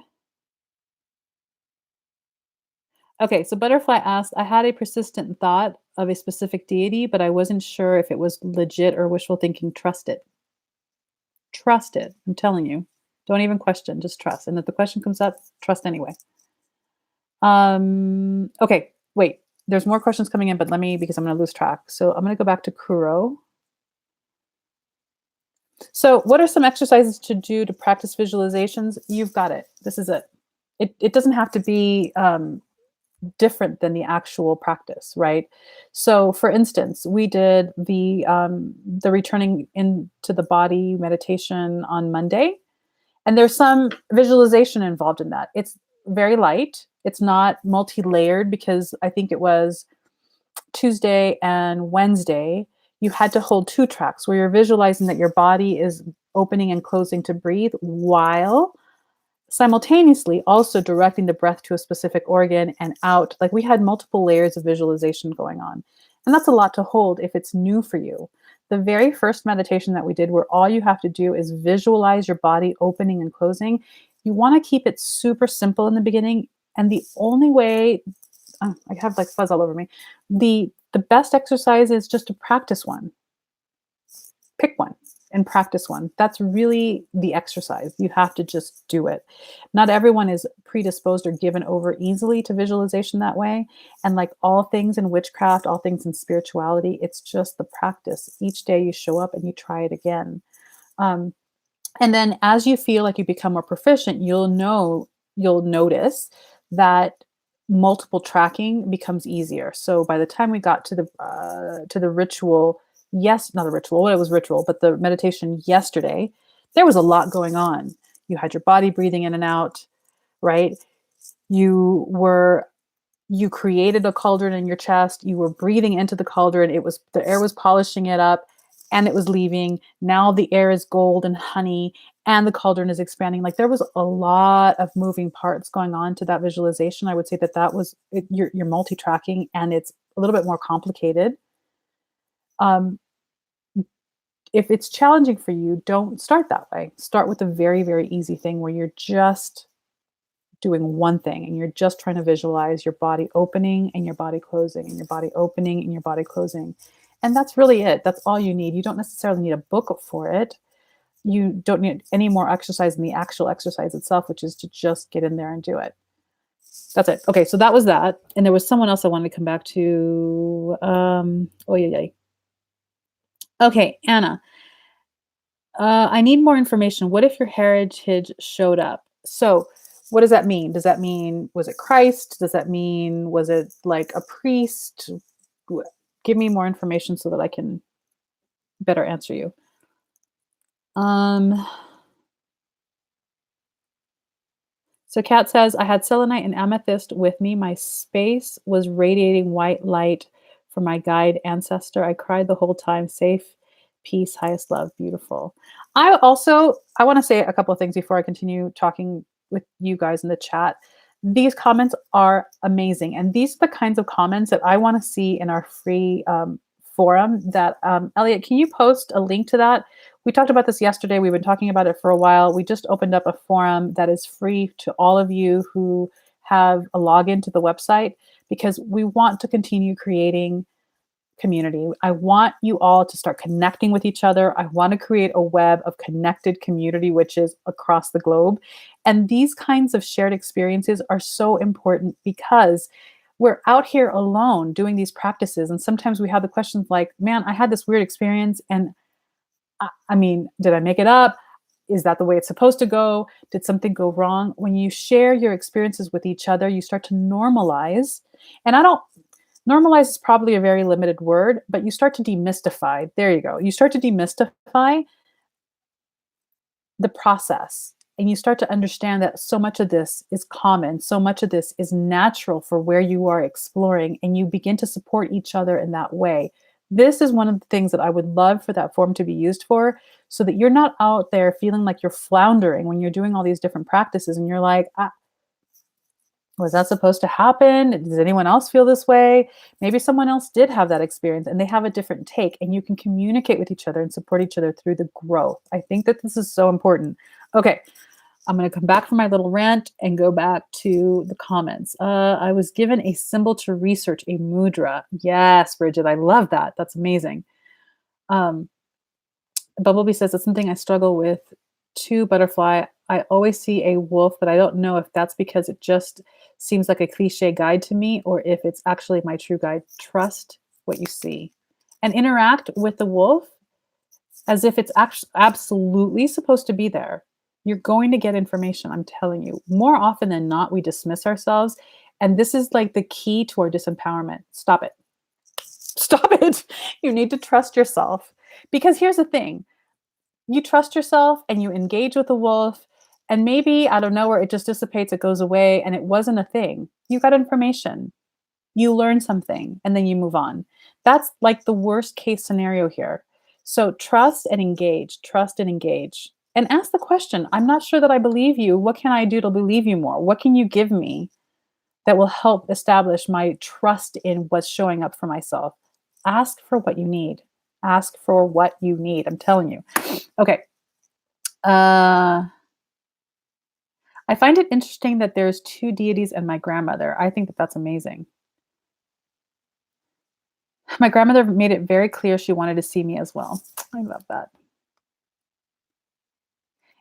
Okay, so Butterfly asked, I had a persistent thought of a specific deity, but I wasn't sure if it was legit or wishful thinking. Trust it. Trust it. I'm telling you. Don't even question, just trust. And if the question comes up, trust anyway. Okay, wait. There's more questions coming in, but because I'm going to lose track. So I'm going to go back to Kuro. So what are some exercises to do to practice visualizations? You've got it. This is it. It doesn't have to be different than the actual practice, right? So for instance, we did the returning into the body meditation on Monday, and there's some visualization involved in that. It's very light. It's not multi-layered because I think it was Tuesday and Wednesday, you had to hold 2 tracks where you're visualizing that your body is opening and closing to breathe while simultaneously also directing the breath to a specific organ and out. Like we had multiple layers of visualization going on. And that's a lot to hold if it's new for you. The very first meditation that we did, where all you have to do is visualize your body opening and closing, you want to keep it super simple in the beginning. And the only way, I have like fuzz all over me, the best exercise is just to practice one. Pick one and practice one. That's really the exercise. You have to just do it. Not everyone is predisposed or given over easily to visualization that way. And like all things in witchcraft, all things in spirituality, it's just the practice. Each day you show up and you try it again. Um, and then as you feel like you become more proficient, you'll notice that multiple tracking becomes easier. So by the time we got to the ritual, yes, not a ritual, well, it was ritual, but the meditation yesterday, there was a lot going on. You had your body breathing in and out, right? You were you created a cauldron in your chest, you were breathing into the cauldron, it was the air was polishing it up and it was leaving. Now the air is gold and honey and the cauldron is expanding. Like there was a lot of moving parts going on to that visualization. I would say that that was it, you're multi-tracking and it's a little bit more complicated. Um, if it's challenging for you, don't start that way. Start with a very, very easy thing where you're just doing one thing and you're just trying to visualize your body opening and your body closing and your body opening and your body closing. And that's really it. That's all you need. You don't necessarily need a book for it. You don't need any more exercise than the actual exercise itself, which is to just get in there and do it. That's it. Okay, so that was that. And there was someone else I wanted to come back to. Oh, yeah. Okay, Anna. I need more information. What if your heritage showed up? So, what does that mean? Does that mean, was it Christ? Does that mean, was it like a priest? Give me more information so that I can better answer you. Um, so Kat says, I had selenite and amethyst with me. My space was radiating white light from my guide ancestor. I cried the whole time. Safe, peace, highest love, beautiful. I want to say a couple of things before I continue talking with you guys in the chat. These comments are amazing. And these are the kinds of comments that I want to see in our free forum that, Elliot, can you post a link to that? We talked about this yesterday. We've been talking about it for a while. We just opened up a forum that is free to all of you who have a login to the website because we want to continue creating community. I want you all to start connecting with each other. I want to create a web of connected community, which is across the globe. And these kinds of shared experiences are so important because we're out here alone doing these practices. And sometimes we have the questions like, man, I had this weird experience and I mean, did I make it up? Is that the way it's supposed to go? Did something go wrong? When you share your experiences with each other, you start to normalize. And normalize is probably a very limited word, but you start to demystify. There you go. You start to demystify the process. And you start to understand that so much of this is common. So much of this is natural for where you are exploring. And you begin to support each other in that way. This is one of the things that I would love for that form to be used for, so that you're not out there feeling like you're floundering when you're doing all these different practices and you're like, was that supposed to happen? Does anyone else feel this way? Maybe someone else did have that experience and they have a different take, and you can communicate with each other and support each other through the growth. I think that this is so important. Okay, I'm going to come back from my little rant and go back to the comments. I was given a symbol to research, a mudra. Yes, Bridget, I love that. That's amazing. Bumblebee says, that's something I struggle with too, Butterfly. I always see a wolf, but I don't know if that's because it just seems like a cliche guide to me or if it's actually my true guide. Trust what you see and interact with the wolf as if it's actually absolutely supposed to be there. You're going to get information, I'm telling you. More often than not, we dismiss ourselves. And this is like the key to our disempowerment. Stop it. Stop it. You need to trust yourself. Because here's the thing. You trust yourself and you engage with the wolf. And maybe out of nowhere, it just dissipates, it goes away, and it wasn't a thing. You got information. You learn something and then you move on. That's like the worst case scenario here. So trust and engage. And ask the question, I'm not sure that I believe you. What can I do to believe you more? What can you give me that will help establish my trust in what's showing up for myself? Ask for what you need. Ask for what you need. I'm telling you. Okay. I find it interesting that there's two deities and my grandmother. I think that that's amazing. My grandmother made it very clear she wanted to see me as well. I love that.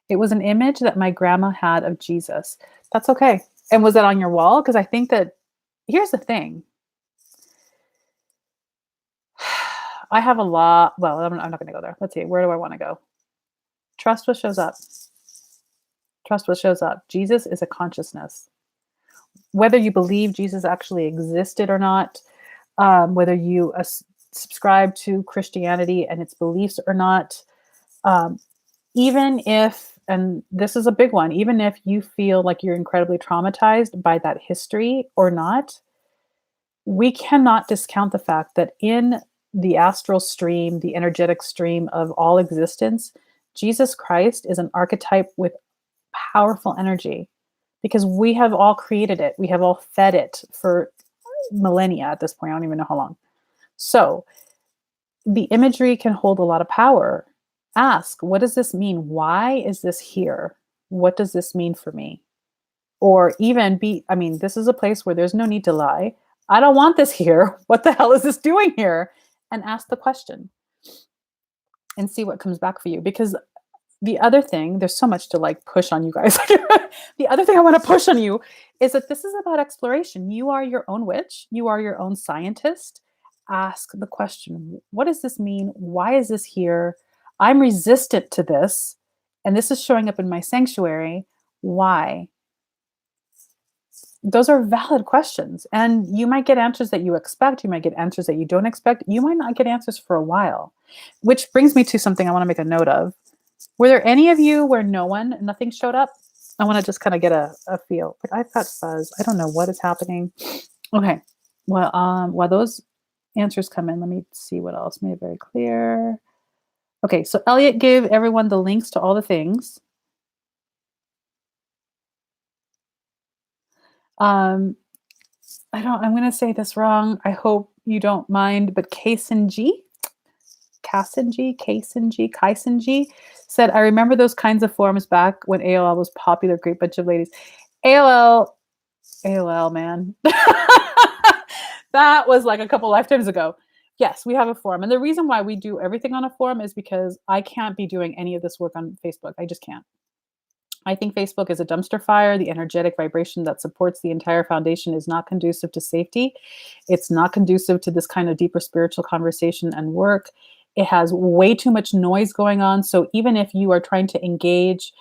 It was an image that my grandma had of Jesus. That's okay. And was that on your wall? Because I think that here's the thing. I have a lot. Well, I'm not going to go there. Let's see. Where do I want to go? Trust what shows up. Trust what shows up. Jesus is a consciousness. Whether you believe Jesus actually existed or not, whether you subscribe to Christianity and its beliefs or not, even if, and this is a big one, even if you feel like you're incredibly traumatized by that history or not, we cannot discount the fact that in the astral stream, the energetic stream of all existence, Jesus Christ is an archetype with powerful energy because we have all created it. We have all fed it for millennia at this point. I don't even know how long. So the imagery can hold a lot of power. Ask, what does this mean? Why is this here? What does this mean for me? Or even this is a place where there's no need to lie. I don't want this here. What the hell is this doing here? And ask the question and see what comes back for you. Because the other thing, there's so much to like push on you guys. The other thing I want to push on you is that this is about exploration. You are your own witch. You are your own scientist. Ask the question, what does this mean? Why is this here? I'm resistant to this. And this is showing up in my sanctuary. Why? Those are valid questions. And you might get answers that you expect. You might get answers that you don't expect. You might not get answers for a while. Which brings me to something I want to make a note of. Were there any of you where nothing showed up? I want to just kind of get a feel. Like I've got fuzz. I don't know what is happening. Okay. Well, while those answers come in, let me see what else made it very clear. Okay, so Elliot gave everyone the links to all the things. I'm going to say this wrong. I hope you don't mind, but Kaisenji said, I remember those kinds of forums back when AOL was popular. Great bunch of ladies. AOL, man. That was like a couple lifetimes ago. Yes, we have a forum. And the reason why we do everything on a forum is because I can't be doing any of this work on Facebook. I just can't. I think Facebook is a dumpster fire. The energetic vibration that supports the entire foundation is not conducive to safety. It's not conducive to this kind of deeper spiritual conversation and work. It has way too much noise going on. So even if you are trying to engage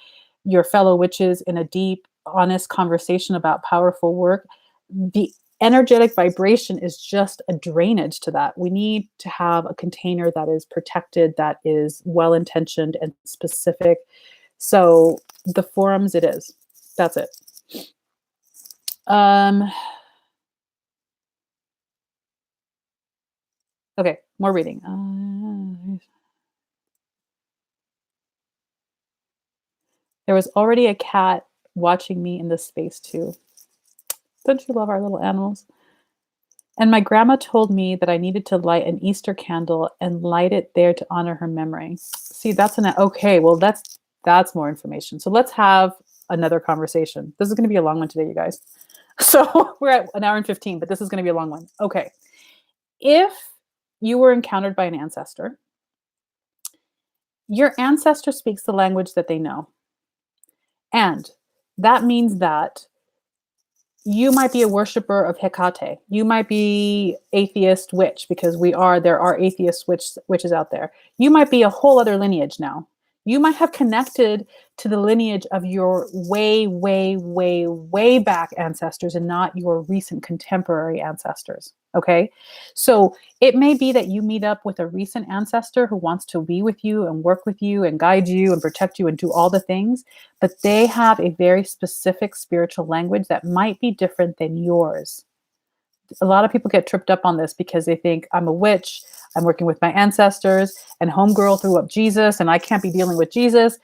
your fellow witches in a deep, honest conversation about powerful work, the energetic vibration is just a drainage to that. We need to have a container that is protected, that is well-intentioned and specific. So the forums, it is. That's it. Okay, more reading. There was already a cat watching me in this space too. Don't you love our little animals? And my grandma told me that I needed to light an Easter candle and light it there to honor her memory. See, okay. Well, that's more information. So let's have another conversation. This is going to be a long one today, you guys. So we're at 1 hour and 15, but this is going to be a long one. Okay. If you were encountered by an ancestor, your ancestor speaks the language that they know. And that means that you might be a worshiper of Hecate. You might be atheist witch because there are atheist witches out there. You might be a whole other lineage now. You might have connected to the lineage of your way, way, way, way back ancestors and not your recent contemporary ancestors. Okay. So it may be that you meet up with a recent ancestor who wants to be with you and work with you and guide you and protect you and do all the things, but they have a very specific spiritual language that might be different than yours. A lot of people get tripped up on this because they think I'm a witch, I'm working with my ancestors, and homegirl threw up Jesus, and I can't be dealing with Jesus.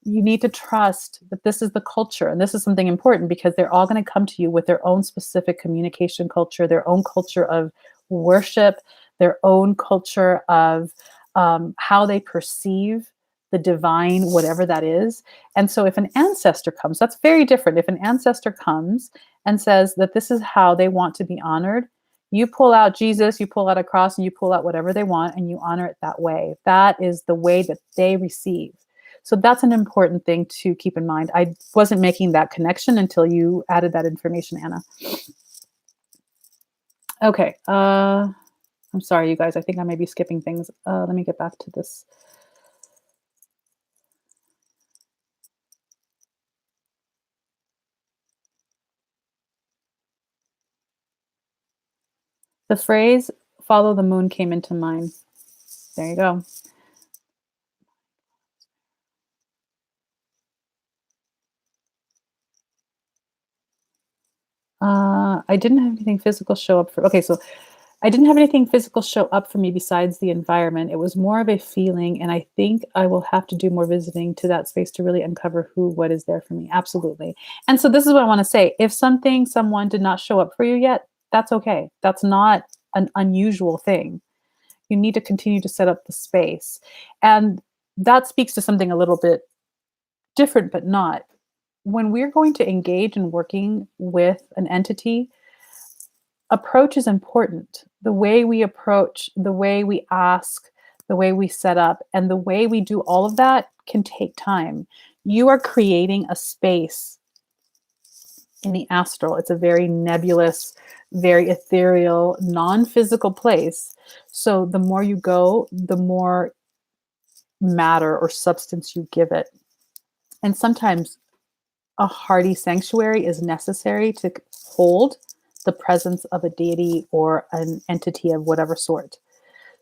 You need to trust that this is the culture, and this is something important because they're all going to come to you with their own specific communication culture, their own culture of worship, their own culture of how they perceive the divine, whatever that is. And so if an ancestor comes, that's very different. If an ancestor comes and says that this is how they want to be honored, you pull out Jesus, you pull out a cross, and you pull out whatever they want, and you honor it that way. That is the way that they receive. So that's an important thing to keep in mind. I wasn't making that connection until you added that information, Anna. Okay. I'm sorry, you guys. I think I may be skipping things. Let me get back to this. The phrase "follow the moon" came into mind. There you go. I didn't have anything physical show up for. Okay, so I didn't have anything physical show up for me besides the environment. It was more of a feeling, and I think I will have to do more visiting to that space to really uncover what is there for me. Absolutely. And so this is what I want to say. If someone did not show up for you yet, that's okay. That's not an unusual thing. You need to continue to set up the space. And that speaks to something a little bit different, but not. When we're going to engage in working with an entity, approach is important. The way we approach, the way we ask, the way we set up, and the way we do all of that can take time. You are creating a space in the astral. It's a very nebulous, very ethereal, non-physical place. So the more you go, the more matter or substance you give it. And sometimes a hardy sanctuary is necessary to hold the presence of a deity or an entity of whatever sort.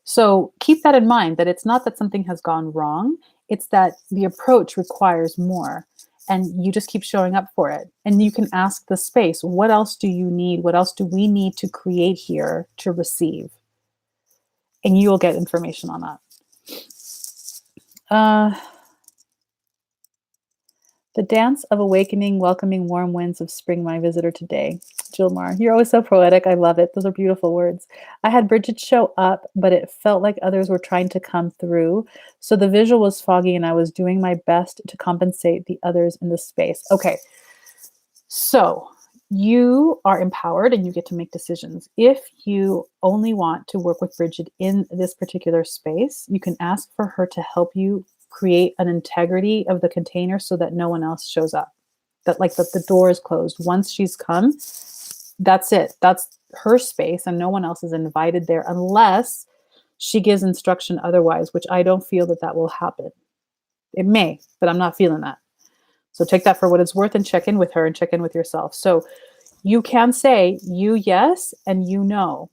So keep that in mind, that it's not that something has gone wrong, it's that the approach requires more, and you just keep showing up for it. And you can ask the space, what else do you need? What else do we need to create here to receive? And you will get information on that. The dance of awakening, welcoming warm winds of spring, my visitor today. Jilmar, you're always so poetic. I love it. Those are beautiful words. I had Bridget show up, but it felt like others were trying to come through. So the visual was foggy and I was doing my best to compensate the others in the space. Okay. So you are empowered and you get to make decisions. If you only want to work with Bridget in this particular space, you can ask for her to help you create an integrity of the container so that no one else shows up. That the door is closed. Once she's come, that's it. That's her space and no one else is invited there unless she gives instruction otherwise, which I don't feel that will happen. It may, but I'm not feeling that. So take that for what it's worth and check in with her and check in with yourself. So you can say you yes and you no.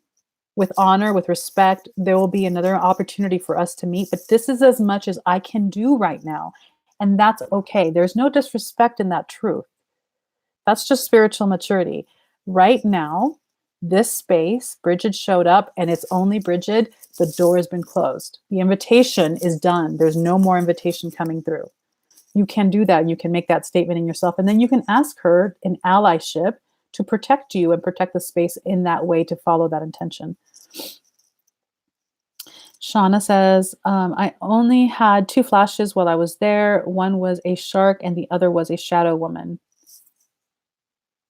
With honor, with respect, there will be another opportunity for us to meet, but this is as much as I can do right now. And that's okay. There's no disrespect in that truth. That's just spiritual maturity. Right now, this space, Bridget showed up and it's only Bridget. The door has been closed. The invitation is done. There's no more invitation coming through. You can do that. You can make that statement in yourself. And then you can ask her in allyship to protect you and protect the space in that way to follow that intention. Shauna says, I only had 2 flashes while I was there. One was a shark and the other was a shadow woman.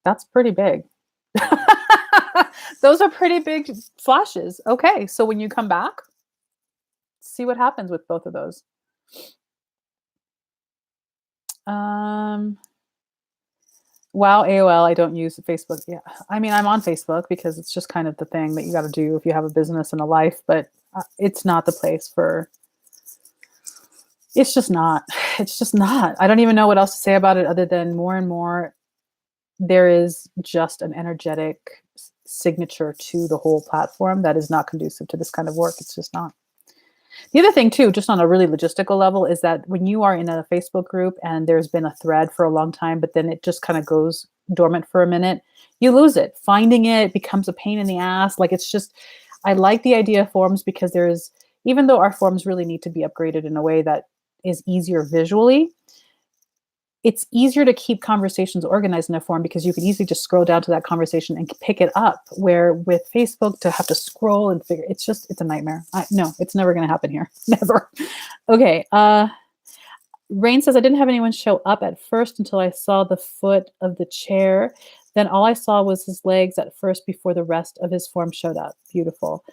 That's pretty big. Those are pretty big flashes. Okay, so when you come back, see what happens with both of those. Wow, AOL, I don't use Facebook. Yeah, I mean, I'm on Facebook because it's just kind of the thing that you got to do if you have a business and a life, but it's not the place for, it's just not. It's just not. I don't even know what else to say about it other than more and more, there is just an energetic signature to the whole platform that is not conducive to this kind of work. It's just not. The other thing too, just on a really logistical level, is that when you are in a Facebook group and there's been a thread for a long time, but then it just kind of goes dormant for a minute, you lose it. Finding it becomes a pain in the ass. Like it's just, I like the idea of forums because there's, even though our forums really need to be upgraded in a way that is easier visually, it's easier to keep conversations organized in a forum because you can easily just scroll down to that conversation and pick it up. Where with Facebook, to have to scroll and figure, it's a nightmare. No, it's never going to happen here. Never. Okay. Rain says, I didn't have anyone show up at first until I saw the foot of the chair. Then all I saw was his legs at first before the rest of his form showed up. Beautiful.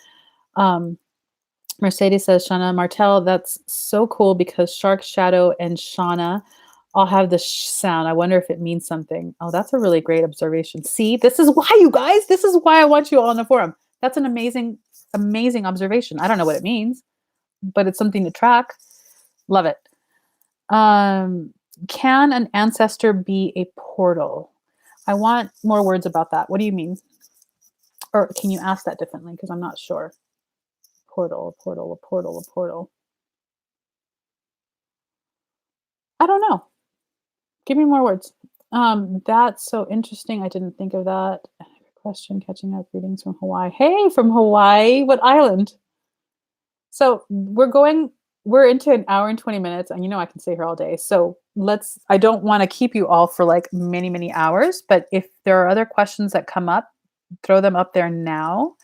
Mercedes says, Shauna Martel, that's so cool because Shark, Shadow, and Shauna all have the sound. I wonder if it means something. Oh, that's a really great observation. See, this is why, you guys, this is why I want you all on the forum. That's an amazing, amazing observation. I don't know what it means, but it's something to track. Love it. Can an ancestor be a portal? I want more words about that. What do you mean? Or can you ask that differently? Because I'm not sure. Portal, a portal, a portal, a portal. I don't know. Give me more words. That's so interesting. I didn't think of that. Question, catching up, greetings from Hawaii. Hey, from Hawaii, what island? So we're into an hour and 20 minutes, and I can stay here all day. So I don't want to keep you all for like many, many hours, but if there are other questions that come up, throw them up there now.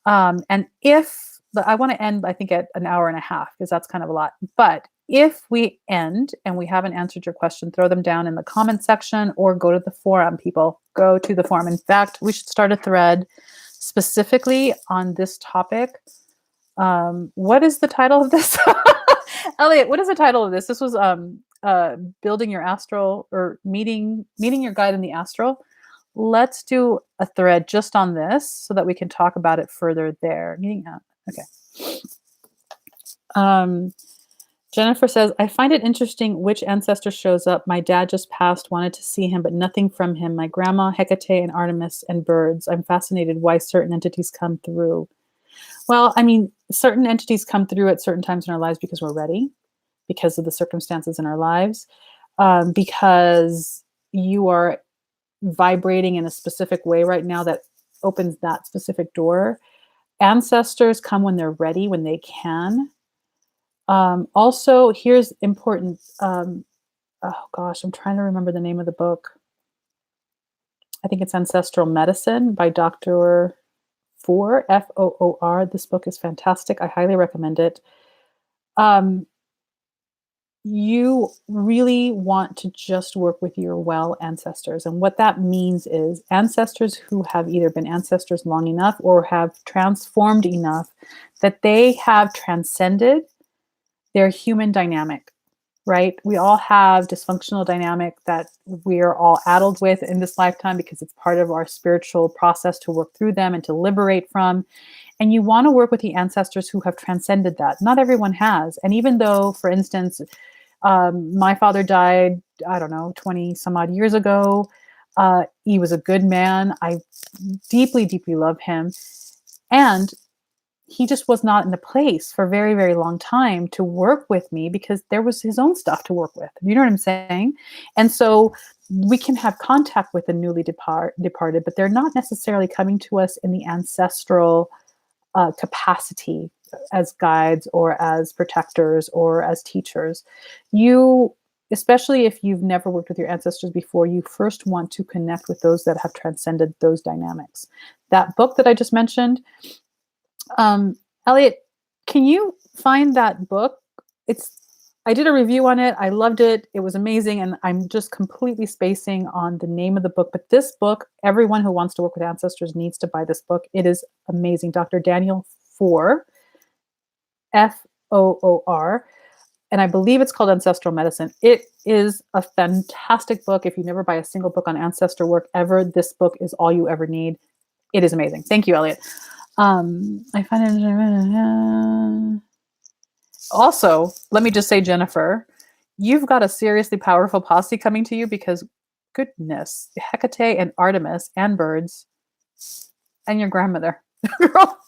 And if I want to end, I think at an hour and a half, because that's kind of a lot. But if we end and we haven't answered your question, throw them down in the comment section or go to the forum, people. Go to the forum. In fact, we should start a thread specifically on this topic. What is the title of this? Elliot, what is the title of this? This was building your astral, or meeting your guide in the astral. Let's do a thread just on this so that we can talk about it further there. Okay. Jennifer says, I find it interesting which ancestor shows up. My dad just passed, wanted to see him, but nothing from him. My grandma, Hecate, and Artemis, and birds. I'm fascinated why certain entities come through. Well, I mean, certain entities come through at certain times in our lives because we're ready, because of the circumstances in our lives, because you are vibrating in a specific way right now that opens that specific door. Ancestors come when they're ready, when they can. Also, here's important. Oh gosh, I'm trying to remember the name of the book. I think it's Ancestral Medicine by Dr. Foor, Foor. This book is fantastic. I highly recommend it. You really want to just work with your well ancestors. And what that means is ancestors who have either been ancestors long enough or have transformed enough that they have transcended their human dynamic, right? We all have dysfunctional dynamic that we're all addled with in this lifetime because it's part of our spiritual process to work through them and to liberate from. And you want to work with the ancestors who have transcended that. Not everyone has. And even though, for instance, my father died, I don't know, 20 some odd years ago. He was a good man. I deeply, deeply love him. And he just was not in a place for a very, very long time to work with me because there was his own stuff to work with. You know what I'm saying? And so we can have contact with the newly departed, but they're not necessarily coming to us in the ancestral capacity as guides or as protectors or as teachers. You, especially if you've never worked with your ancestors before, you first want to connect with those that have transcended those dynamics. That book that I just mentioned, Elliot, can you find that book? I did a review on it. I loved it. It was amazing. And I'm just completely spacing on the name of the book. But this book, everyone who wants to work with ancestors needs to buy this book. It is amazing. Dr. Daniel Foor, Foor. And I believe it's called Ancestral Medicine. It is a fantastic book. If you never buy a single book on ancestor work ever, this book is all you ever need. It is amazing. Thank you, Elliot. I find it. Also, let me just say, Jennifer, you've got a seriously powerful posse coming to you because, goodness, Hecate and Artemis and birds and your grandmother. Girl.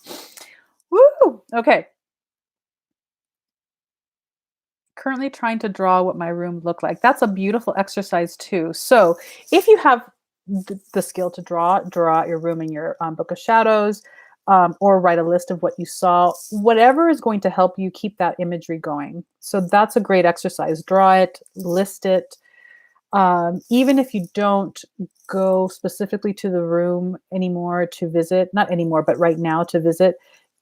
Woo! Okay. Currently trying to draw what my room looked like. That's a beautiful exercise too. So if you have the skill to draw out your room in your book of shadows, or write a list of what you saw, whatever is going to help you keep that imagery going. So that's a great exercise. Draw it, list it. Even if you don't go specifically to the room anymore to visit, not anymore, but right now to visit,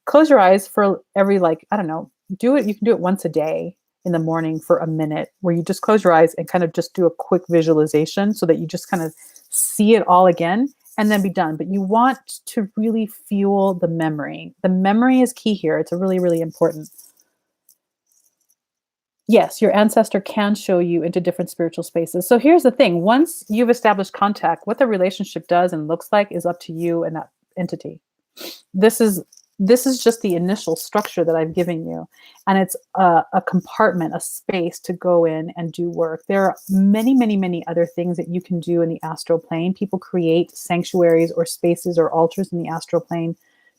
close your eyes for every, like, I don't know, do it. You can do it once a day in the morning for a minute where you just close your eyes and kind of just do a quick visualization so that you just kind of see it all again and then be done. But you want to really fuel the memory. The memory is key here. It's a really, really important. Yes, your ancestor can show you into different spiritual spaces. So here's the thing. Once you've established contact, what the relationship does and looks like is up to you and that entity. This is just the initial structure that I've given you. And it's a compartment, a space to go in and do work. There are many, many, many other things that you can do in the astral plane. People create sanctuaries or spaces or altars in the astral plane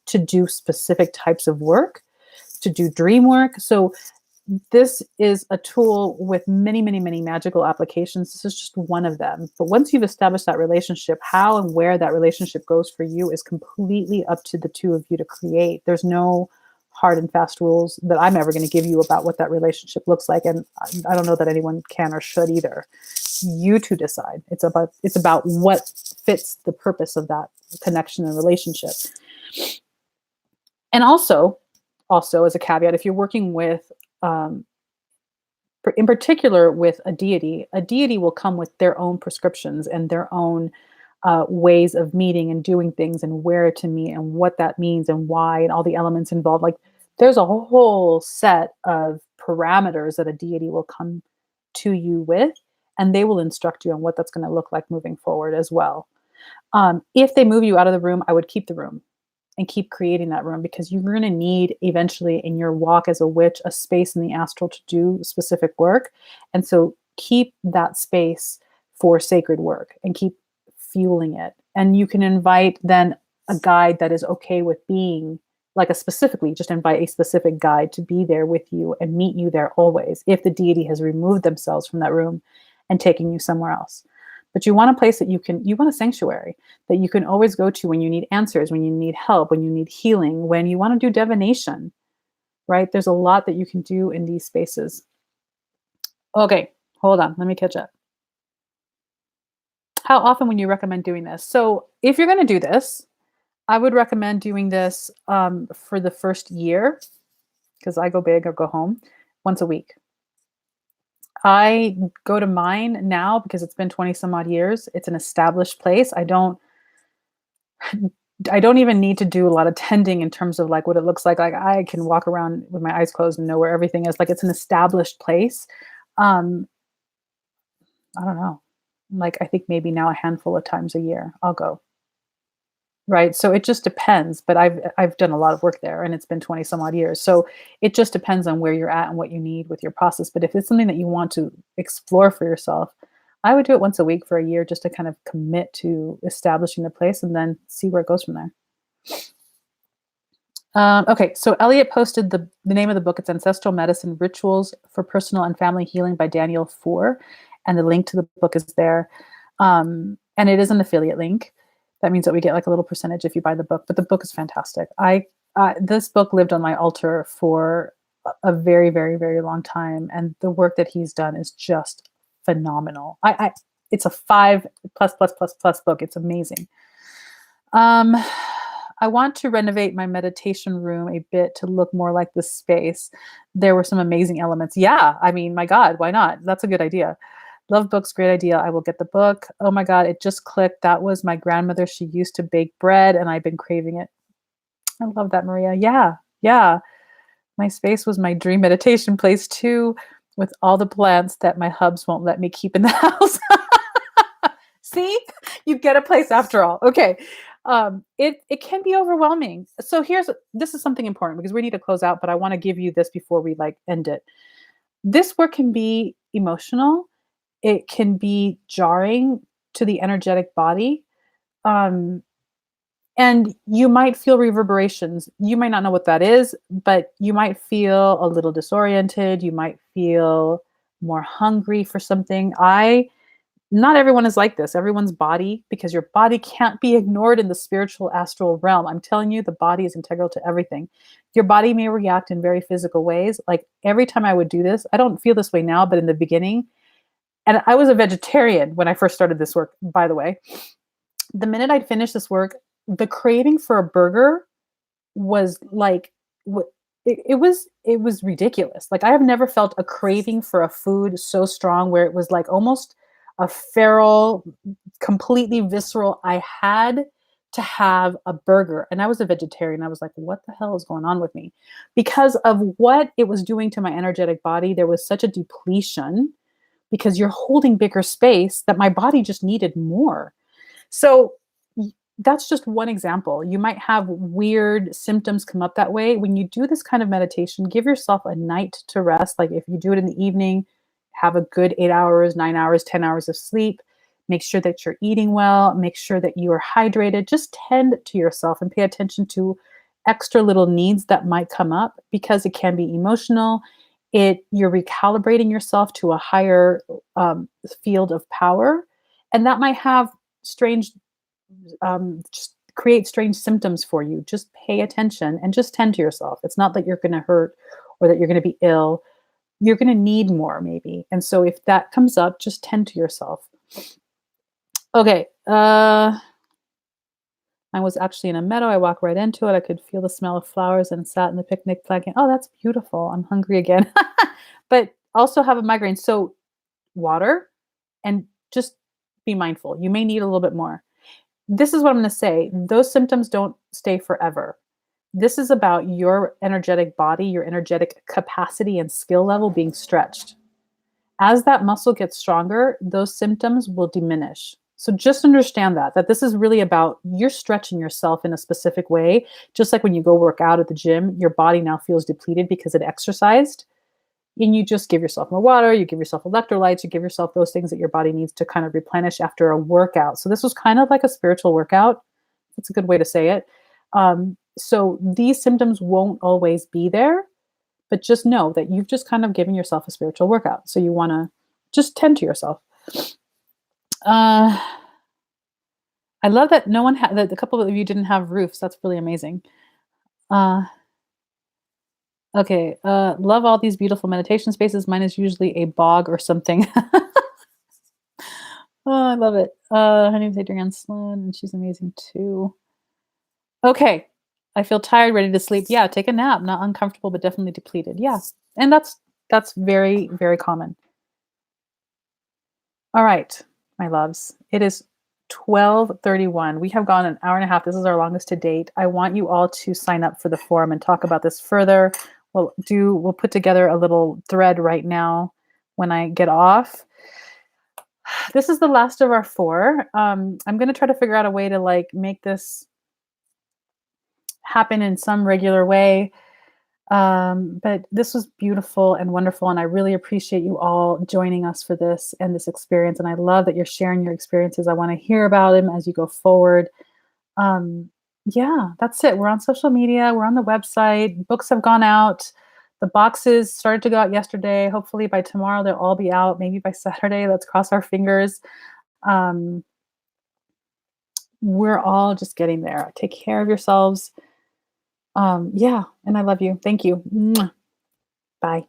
to do specific types of work, to do dream work. So this is a tool with many, many, many magical applications. This is just one of them. But once you've established that relationship, how and where that relationship goes for you is completely up to the two of you to create. There's no hard and fast rules that I'm ever going to give you about what that relationship looks like. And I don't know that anyone can or should either. You two decide. It's about what fits the purpose of that connection and relationship. And also as a caveat, if you're working with in particular with a deity will come with their own prescriptions and their own ways of meeting and doing things and where to meet and what that means and why and all the elements involved. Like there's a whole set of parameters that a deity will come to you with, and they will instruct you on what that's going to look like moving forward as well. If they move you out of the room, I would keep the room and keep creating that room, because you're going to need eventually in your walk as a witch a space in the astral to do specific work. And so keep that space for sacred work and keep fueling it. And you can invite then a guide that is okay with being like just invite a specific guide to be there with you and meet you there always if the deity has removed themselves from that room and taken you somewhere else. But you want a place that you want a sanctuary that you can always go to when you need answers, when you need help, when you need healing, when you want to do divination, right? There's a lot that you can do in these spaces. Okay, hold on. Let me catch up. How often would you recommend doing this? So if you're going to do this, I would recommend doing this for the first year, because I go big or go home, once a week. I go to mine now because it's been 20 some odd years. It's an established place. I don't even need to do a lot of tending in terms of like what it looks like. Like I can walk around with my eyes closed and know where everything is. Like it's an established place. I don't know. Like I think maybe now a handful of times a year I'll go. Right. So it just depends. But I've done a lot of work there and it's been 20 some odd years. So it just depends on where you're at and what you need with your process. But if it's something that you want to explore for yourself, I would do it once a week for a year just to kind of commit to establishing the place and then see where it goes from there. Okay, so Elliot posted the name of the book. It's Ancestral Medicine Rituals for Personal and Family Healing by Daniel Four. And the link to the book is there. And it is an affiliate link. That means that we get like a little percentage if you buy the book, but the book is fantastic. This book lived on my altar for a very, very, very long time. And the work that he's done is just phenomenal. It's a 5++++ book. It's amazing. I want to renovate my meditation room a bit to look more like this space. There were some amazing elements. Yeah. I mean, my God, why not? That's a good idea. Love books. Great idea. I will get the book. Oh my God. It just clicked. That was my grandmother. She used to bake bread and I've been craving it. I love that, Maria. Yeah. Yeah. My space was my dream meditation place too, with all the plants that my hubs won't let me keep in the house. See, you get a place after all. Okay. It can be overwhelming. So this is something important because we need to close out, but I want to give you this before we like end it. This work can be emotional. It can be jarring to the energetic body. And you might feel reverberations. You might not know what that is, but you might feel a little disoriented. You might feel more hungry for something. I Not everyone is like this. Everyone's body, because your body can't be ignored in the spiritual astral realm. I'm telling you, the body is integral to everything. Your body may react in very physical ways. Like every time I would do this, I don't feel this way now, but in the beginning, and I was a vegetarian when I first started this work, by the way. The minute I'd finish this work, the craving for a burger was like, it was ridiculous. Like I have never felt a craving for a food so strong where it was like almost a feral, completely visceral. I had to have a burger, and I was a vegetarian. I was like, what the hell is going on with me? Because of what it was doing to my energetic body, there was such a depletion because you're holding bigger space that my body just needed more. So that's just one example. You might have weird symptoms come up that way. When you do this kind of meditation, give yourself a night to rest. Like if you do it in the evening, have a good 8 hours, 9 hours, 10 hours of sleep. Make sure that you're eating well. Make sure that you are hydrated. Just tend to yourself and pay attention to extra little needs that might come up because it can be emotional. You're recalibrating yourself to a higher field of power, and that might have strange just create strange symptoms for you. Just pay attention and just tend to yourself. It's not that you're going to hurt or that you're going to be ill. You're going to need more, maybe. And so if that comes up, just tend to yourself. Okay. I was actually in a meadow. I walked right into it. I could feel the smell of flowers and sat in the picnic blanket. Oh, that's beautiful. I'm hungry again. But also have a migraine. So water and just be mindful. You may need a little bit more. This is what I'm going to say. Those symptoms don't stay forever. This is about your energetic body, your energetic capacity and skill level being stretched. As that muscle gets stronger, those symptoms will diminish. So just understand that this is really about you're stretching yourself in a specific way. Just like when you go work out at the gym, your body now feels depleted because it exercised. And you just give yourself more water, you give yourself electrolytes, you give yourself those things that your body needs to kind of replenish after a workout. So this was kind of like a spiritual workout. That's a good way to say it. So these symptoms won't always be there, but just know that you've just kind of given yourself a spiritual workout. So you want to just tend to yourself. Uh, I love that no one had that a couple of you didn't have roofs. That's really amazing. Uh, okay. Love all these beautiful meditation spaces. Mine is usually a bog or something. Oh, I love it. Her name's Adrienne Sloan, and she's amazing too. Okay. I feel tired, ready to sleep. Yeah, take a nap. Not uncomfortable, but definitely depleted. Yeah. And that's very, very common. All right, my loves. It is 12:31. We have gone an hour and a half. This is our longest to date. I want you all to sign up for the forum and talk about this further. We'll put together a little thread right now when I get off. This is the last of our four. I'm going to try to figure out a way to like make this happen in some regular way. But this was beautiful and wonderful, and I really appreciate you all joining us for this and this experience. And I love that you're sharing your experiences. I want to hear about them as you go forward. Yeah, that's it. We're on social media. We're on the website. Books have gone out. The boxes started to go out yesterday. Hopefully by tomorrow they'll all be out. Maybe by Saturday. Let's cross our fingers. Um, we're all just getting there. Take care of yourselves. Yeah, and I love you. Thank you. Mwah. Bye.